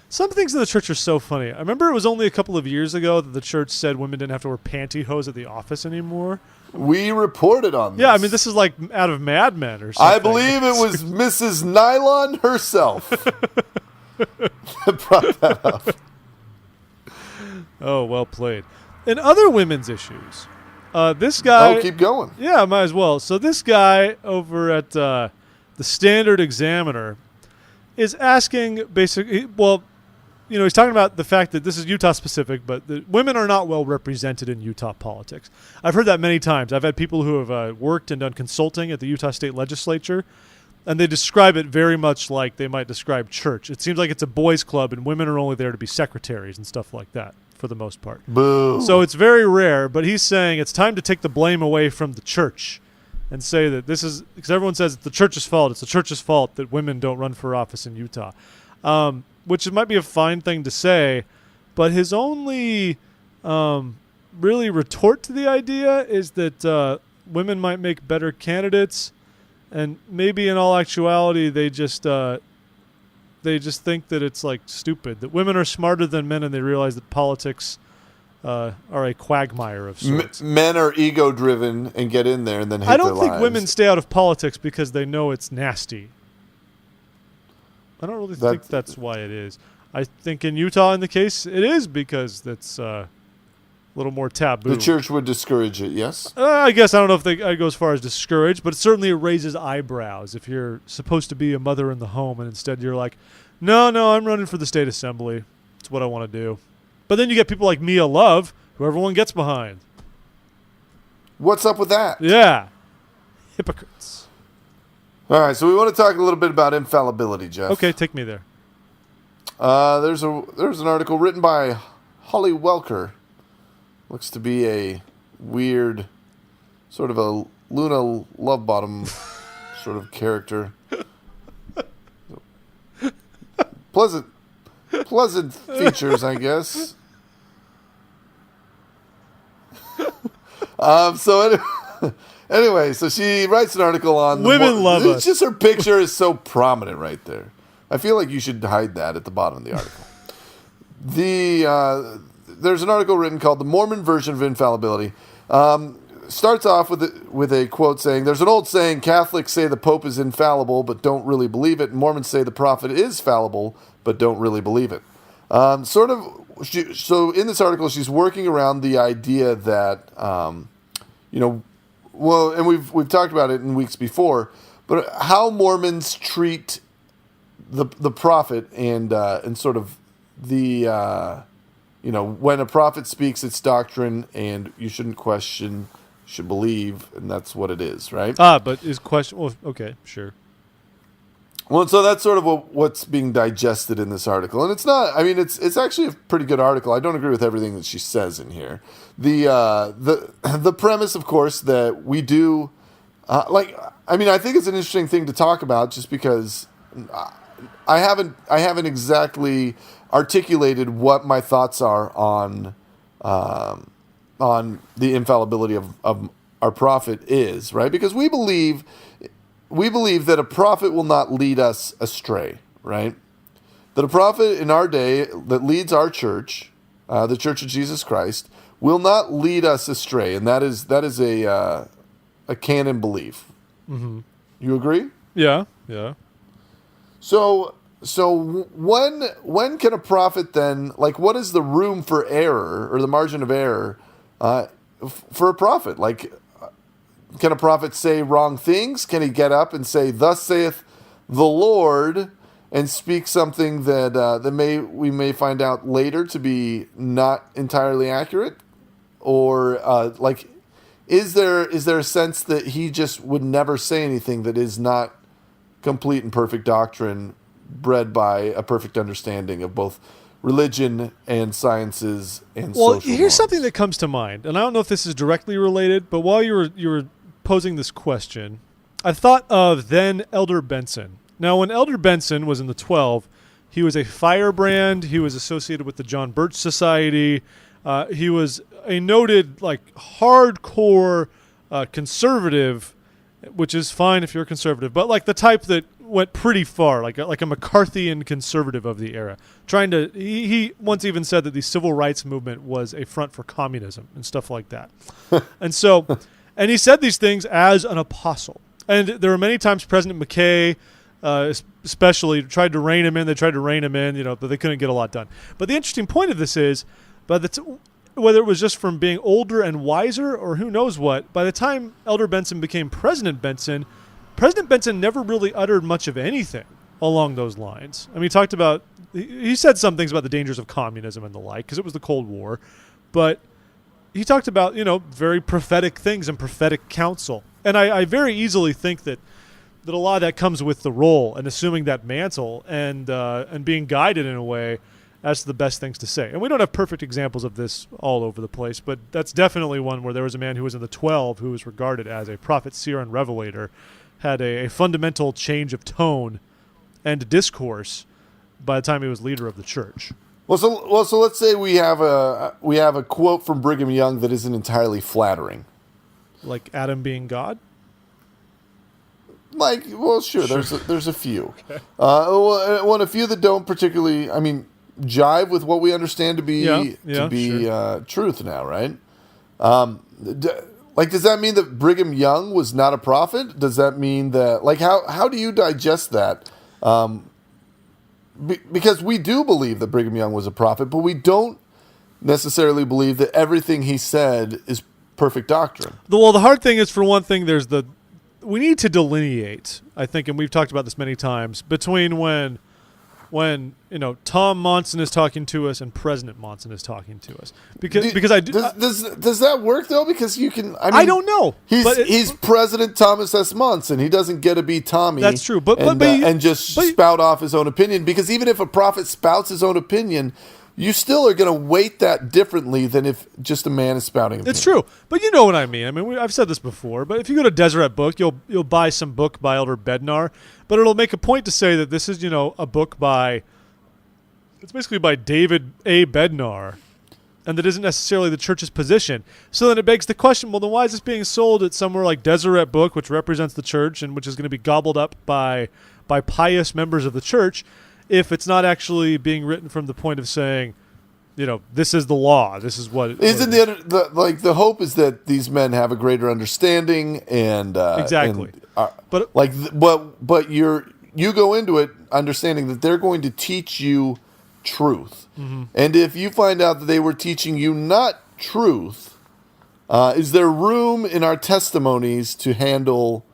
some things in the church are so funny. I remember it was only a couple of years ago that the church said women didn't have to wear pantyhose at the office anymore. We reported on this. Yeah, I mean, this is like out of Mad Men or something. I believe it was Mrs. Nylon herself that brought that up. Oh, well played. In other women's issues, this guy... Oh, keep going. Yeah, might as well. So this guy over at the Standard Examiner is asking basically... Well, he's talking about the fact that this is Utah specific, but the women are not well represented in Utah politics. I've heard that many times. I've had people who have worked and done consulting at the Utah State Legislature, and they describe it very much like they might describe church. It seems like it's a boys' club, and women are only there to be secretaries and stuff like that for the most part. Boo. So it's very rare, but he's saying it's time to take the blame away from the church and say that this is... Because everyone says it's the church's fault. It's the church's fault that women don't run for office in Utah. Which might be a fine thing to say, but his only really retort to the idea is that women might make better candidates, and maybe in all actuality they just think that it's like stupid, that women are smarter than men and they realize that politics are a quagmire of sorts. Men are ego-driven and get in there and then hate their lives. I don't think women stay out of politics because they know it's nasty. I don't really think that's why it is. I think in Utah, in the case, it is because that's a little more taboo. The church would discourage it, yes? I guess I don't know if I go as far as discourage, but certainly it raises eyebrows if you're supposed to be a mother in the home and instead you're like, no, I'm running for the state assembly. It's what I want to do. But then you get people like Mia Love, who everyone gets behind. What's up with that? Yeah. Hypocrites. All right, so we want to talk a little bit about infallibility, Jeff. Okay, take me there. There's an article written by Holly Welker. Looks to be a weird, sort of a Luna Lovebottom sort of character. Pleasant features, I guess. Anyway, so she writes an article on... Women love us. It's just her picture is so prominent right there. I feel like you should hide that at the bottom of the article. There's an article written called The Mormon Version of Infallibility. Starts off with a quote saying, there's an old saying, Catholics say the Pope is infallible but don't really believe it. And Mormons say the prophet is fallible but don't really believe it. So in this article, she's working around the idea that, well, and we've talked about it in weeks before, but how Mormons treat the prophet and sort of the when a prophet speaks, it's doctrine, and you shouldn't question, you should believe, and that's what it is, right? But is question? Well, okay, sure. Well, so that's sort of what's being digested in this article, and it's not. I mean, it's actually a pretty good article. I don't agree with everything that she says in here. The premise, of course, that we do, I think it's an interesting thing to talk about, just because I haven't exactly articulated what my thoughts are on the infallibility of our prophet is, right? Because we believe that a prophet will not lead us astray, right? That a prophet in our day that leads our church, the Church of Jesus Christ, will not lead us astray, and that is a canon belief. Mm-hmm. You agree? Yeah. So So when can a prophet then, like, what is the room for error or the margin of error for a prophet? Like, can a prophet say wrong things? Can he get up and say, "Thus saith the Lord," and speak something that we may find out later to be not entirely accurate? Or is there a sense that he just would never say anything that is not complete and perfect doctrine, bred by a perfect understanding of both religion and sciences and social here's norms? something that comes to mind, and I don't know if this is directly related, but while you were posing this question, I thought of then Elder Benson. Now, when Elder Benson was in the 12, he was a firebrand. He was associated with the John Birch Society. He was a noted, hardcore conservative, which is fine if you're conservative, but the type that went pretty far, like a McCarthyian conservative of the era. He once even said that the civil rights movement was a front for communism and stuff like that. And he said these things as an apostle. And there were many times President McKay, especially, tried to rein him in. They tried to rein him in, but they couldn't get a lot done. But the interesting point of this is, whether it was just from being older and wiser or who knows what, by the time Elder Benson became President Benson never really uttered much of anything along those lines. I mean, he said some things about the dangers of communism and the like, because it was the Cold War, but he talked about, very prophetic things and prophetic counsel. And I very easily think that a lot of that comes with the role and assuming that mantle and being guided in a way as to the best things to say. And we don't have perfect examples of this all over the place, but that's definitely one where there was a man who was in the 12 who was regarded as a prophet, seer, and revelator, had a fundamental change of tone and discourse by the time he was leader of the church. So let's say we have a quote from Brigham Young that isn't entirely flattering. Like Adam being God? Sure. There's a few. Okay. A few that don't particularly, jive with what we understand to be truth now, right? Does that mean that Brigham Young was not a prophet? Does that mean that, how do you digest that? Because we do believe that Brigham Young was a prophet, but we don't necessarily believe that everything he said is perfect doctrine. The hard thing is, for one thing, we need to delineate, I think, and we've talked about this many times, between when Tom Monson is talking to us and President Monson is talking to us. Because I do. Does that work though? Because you can. I don't know. He's President Thomas S. Monson. He doesn't get to be Tommy. That's true. And just spout off his own opinion. Because even if a prophet spouts his own opinion, you still are going to weight that differently than if just a man is spouting opinion. It's true. But you know what I mean. I've said this before. But if you go to Deseret Book, you'll buy some book by Elder Bednar, but it'll make a point to say that this is a book it's basically by David A. Bednar, and that isn't necessarily the church's position. So then it begs the question, well, then why is this being sold at somewhere like Deseret Book, which represents the church and which is going to be gobbled up by pious members of the church, if it's not actually being written from the point of saying, this is the law, this is what it isn't. The hope is that these men have a greater understanding and exactly. But you go into it understanding that they're going to teach you truth, and if you find out that they were teaching you not truth, is there room in our testimonies to handle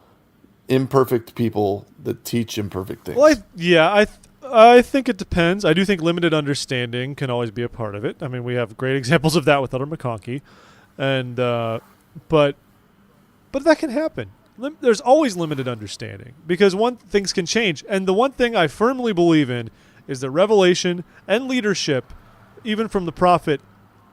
imperfect people that teach imperfect things? Well, I think it depends. I do think limited understanding can always be a part of it. We have great examples of that with Elder McConkie, and but that can happen. There's always limited understanding because things can change. And the one thing I firmly believe in is that revelation and leadership, even from the prophet,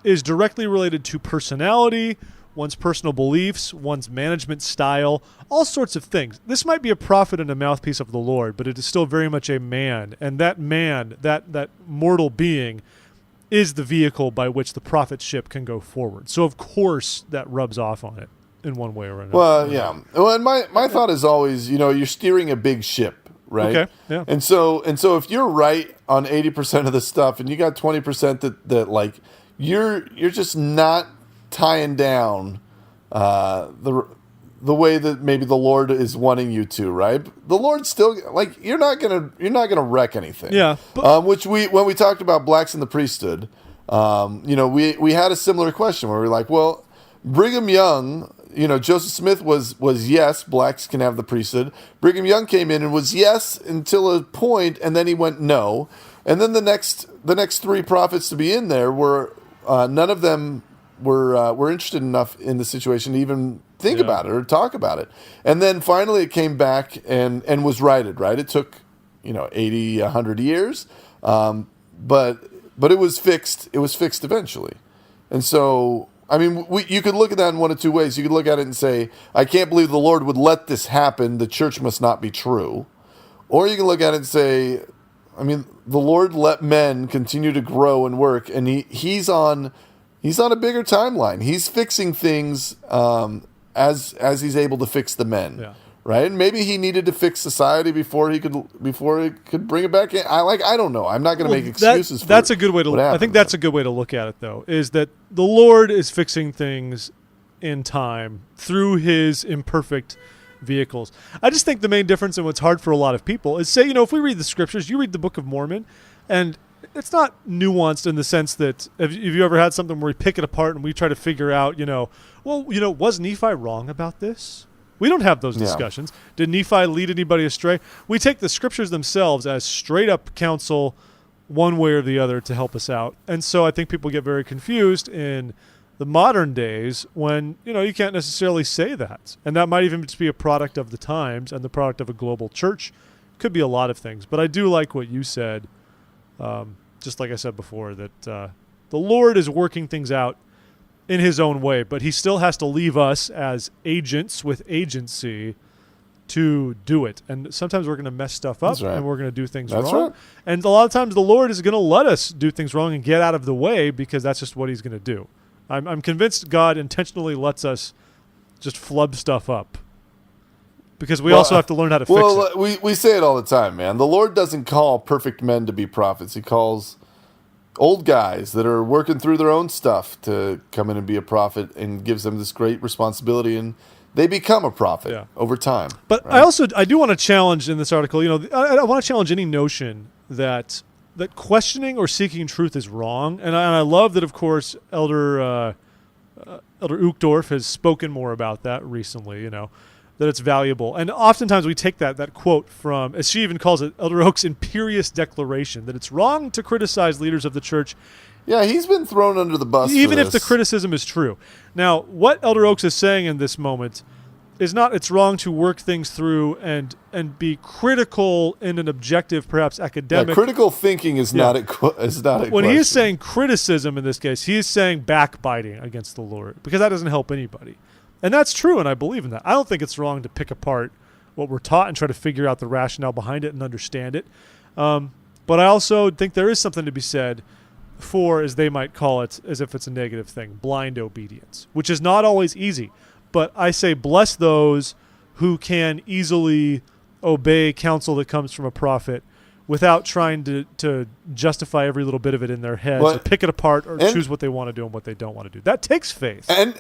is directly related to personality, one's personal beliefs, one's management style, all sorts of things. This might be a prophet and a mouthpiece of the Lord, but it is still very much a man. And that man, that mortal being, is the vehicle by which the prophetship can go forward. So, of course, that rubs off on it in one way or another. Well, yeah. Well, and my thought is always, you're steering a big ship, right? Okay, yeah. And so if you're right on 80% of the stuff and you got 20% that you're just not tying down the way that maybe the Lord is wanting you to, right? The Lord still, like, you're not gonna wreck anything. Yeah, but- which when we talked about blacks in the priesthood, we had a similar question where we're like, well, Brigham Young, Joseph Smith was yes, blacks can have the priesthood. Brigham Young came in and was yes until a point, and then he went no. And then the next three prophets to be in there were none of them were interested enough in the situation to even think about it or talk about it. And then finally it came back and was righted, right? It took 80, 100 years, but it was fixed. It was fixed eventually. And so, I mean, you could look at that in one of two ways. You could look at it and say, I can't believe the Lord would let this happen. The church must not be true. Or you can look at it and say, I mean, the Lord let men continue to grow and work, and he's on a bigger timeline. He's fixing things as he's able to fix the men, right? And maybe he needed to fix society before he could bring it back in. I don't know. I'm not going to make excuses. That's a good way to. I think that's a good way to look at it, though. Is that the Lord is fixing things in time through His imperfect vehicles. I just think the main difference and what's hard for a lot of people is, say, if we read the scriptures, you read the Book of Mormon, and it's not nuanced in the sense that have you ever had something where we pick it apart and we try to figure out, was Nephi wrong about this? We don't have those discussions. Did Nephi lead anybody astray? We take the scriptures themselves as straight up counsel one way or the other to help us out. And so I think people get very confused in the modern days when, you can't necessarily say that. And that might even just be a product of the times and the product of a global church. Could be a lot of things. But I do like what you said, just like I said before, that the Lord is working things out in His own way, but He still has to leave us as agents with agency to do it. And sometimes we're going to mess stuff up and we're going to do things wrong. Right. And a lot of times the Lord is going to let us do things wrong and get out of the way because that's just what He's going to do. I'm convinced God intentionally lets us just flub stuff up because we also have to learn how to fix it. Well, we say it all the time, man. The Lord doesn't call perfect men to be prophets. He calls old guys that are working through their own stuff to come in and be a prophet, and gives them this great responsibility, and they become a prophet over time. But right? I do want to challenge in this article, I want to challenge any notion that questioning or seeking truth is wrong. And I love that, of course, Elder Uchtdorf has spoken more about that recently, that it's valuable. And oftentimes we take that quote from, as she even calls it, Elder Oak's imperious declaration, that it's wrong to criticize leaders of the church. Yeah, he's been thrown under the bus even if the criticism is true. Now, what Elder Oaks is saying in this moment is not it's wrong to work things through and be critical in an objective, perhaps academic. Critical thinking is not a when question. he is saying criticism in this case, he is saying backbiting against the Lord, because that doesn't help anybody. And that's true, and I believe in that. I don't think it's wrong to pick apart what we're taught and try to figure out the rationale behind it and understand it. But I also think there is something to be said for, as they might call it, as if it's a negative thing, blind obedience, which is not always easy. But I say bless those who can easily obey counsel that comes from a prophet without trying to justify every little bit of it in their heads or pick it apart or choose what they want to do and what they don't want to do. That takes faith. And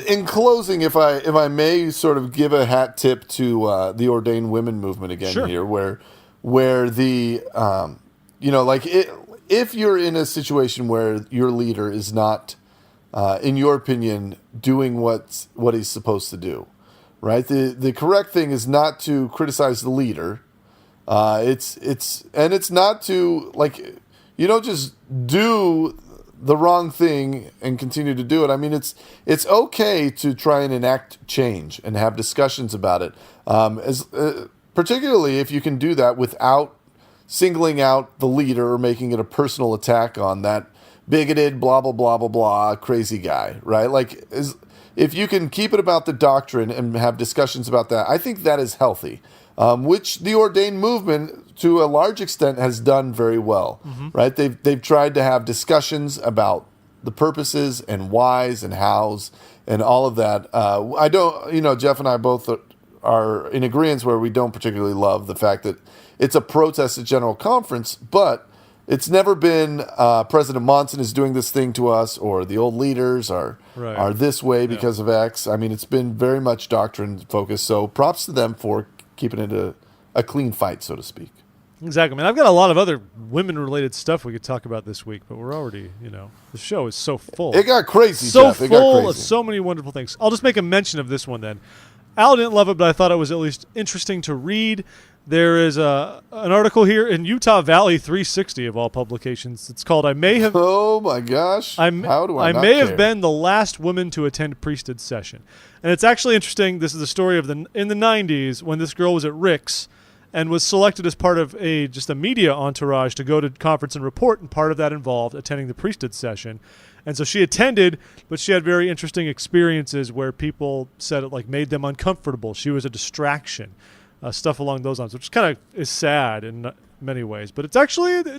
in closing, if I may sort of give a hat tip to the Ordain Women movement again here, where the if you're in a situation where your leader is not, in your opinion, doing what he's supposed to do, right? The correct thing is not to criticize the leader. It's not to, you don't just do the wrong thing and continue to do it. I mean, it's okay to try and enact change and have discussions about it. Particularly if you can do that without singling out the leader or making it a personal attack on that bigoted, blah, blah, blah, blah, blah, crazy guy, right? If you can keep it about the doctrine and have discussions about that, I think that is healthy. Which the Ordain movement, to a large extent, has done very well, right? They've tried to have discussions about the purposes and whys and hows and all of that. I don't, Jeff and I both are in agreement where we don't particularly love the fact that it's a protest at General Conference, but It's never been President Monson is doing this thing to us, or the old leaders are this way because of X. I mean, it's been very much doctrine focused. So props to them for keeping it a clean fight, so to speak. Exactly. I mean, I've got a lot of other women-related stuff we could talk about this week, but we're already, the show is so full. It got crazy, so Jeff. It got full crazy. of so many wonderful things. I'll just make a mention of this one then. Al didn't love it, but I thought it was at least interesting to read. There is an article here in Utah Valley 360 of all publications. It's called "I May Have." Oh my gosh! How do I? I not may care? have been the last woman to attend priesthood session, and it's actually interesting. This is the story of in the '90s when this girl was at Rick's and was selected as part of just a media entourage to go to conference and report, and part of that involved attending the priesthood session. And so she attended, but she had very interesting experiences where people said it made them uncomfortable. She was a distraction, stuff along those lines, which kind of is sad in many ways. But it's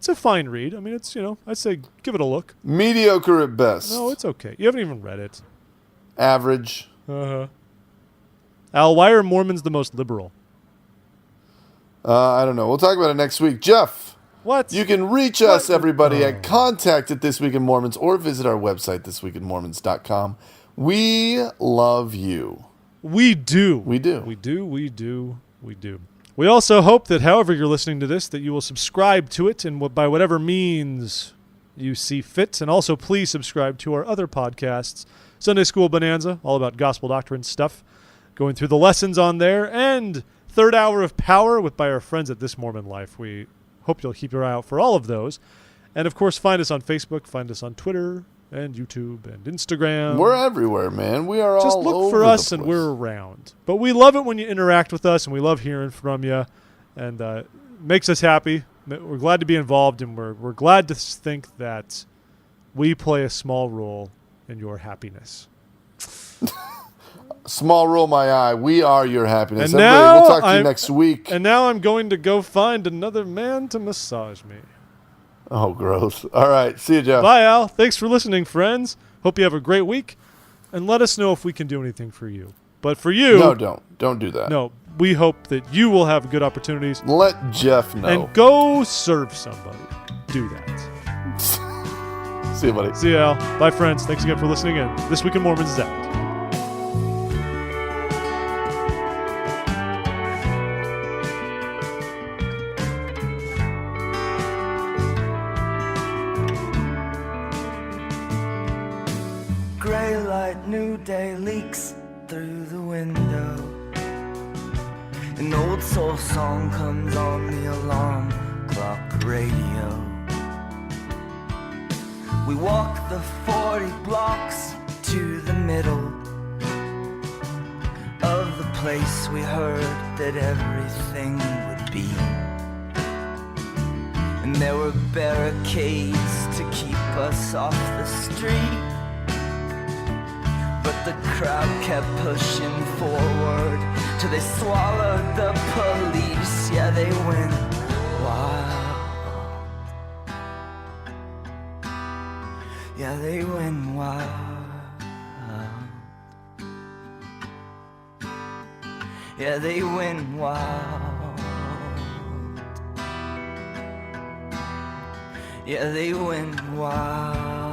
a fine read. I mean, it's, I'd say give it a look. Mediocre at best. No, it's okay. You haven't even read it. Average. Uh-huh. Al, why are Mormons the most liberal? I don't know. We'll talk about it next week. Jeff. What? You can reach us, everybody, at contact@thisweekinmormons or visit our website, thisweekinmormons.com. We love you. We do. We do. We do. We do. We do. We also hope that however you're listening to this, that you will subscribe to it and by whatever means you see fit. And also please subscribe to our other podcasts, Sunday School Bonanza, all about gospel doctrine stuff, going through the lessons on there, and Third Hour of Power by our friends at This Mormon Life. We hope you'll keep your eye out for all of those. And, of course, find us on Facebook, find us on Twitter and YouTube and Instagram. We're everywhere, man. We are Just all look over for us the and place. we're around. But we love it when you interact with us, and we love hearing from you. And it makes us happy. We're glad to be involved, and we're glad to think that we play a small role in your happiness. Small roll my eye. We are your happiness. And Everybody, now we'll talk to you next week. And now I'm going to go find another man to massage me. Oh, gross. All right. See you, Jeff. Bye, Al. Thanks for listening, friends. Hope you have a great week. And let us know if we can do anything for you. But for you... No, don't. Don't do that. No, we hope that you will have good opportunities. Let Jeff know. And go serve somebody. Do that. See you, buddy. See you, Al. Bye, friends. Thanks again for listening in. This Week in Mormons is out. Gray light, new day leaks through the window. An old soul song comes on the alarm clock radio. We walk the 40 blocks to the middle of the place we heard that everything would be. And there were barricades to keep us off the street. But the crowd kept pushing forward till they swallowed the police. Yeah, they went wild. Yeah, they went wild. Yeah, they went wild. Yeah, they went wild.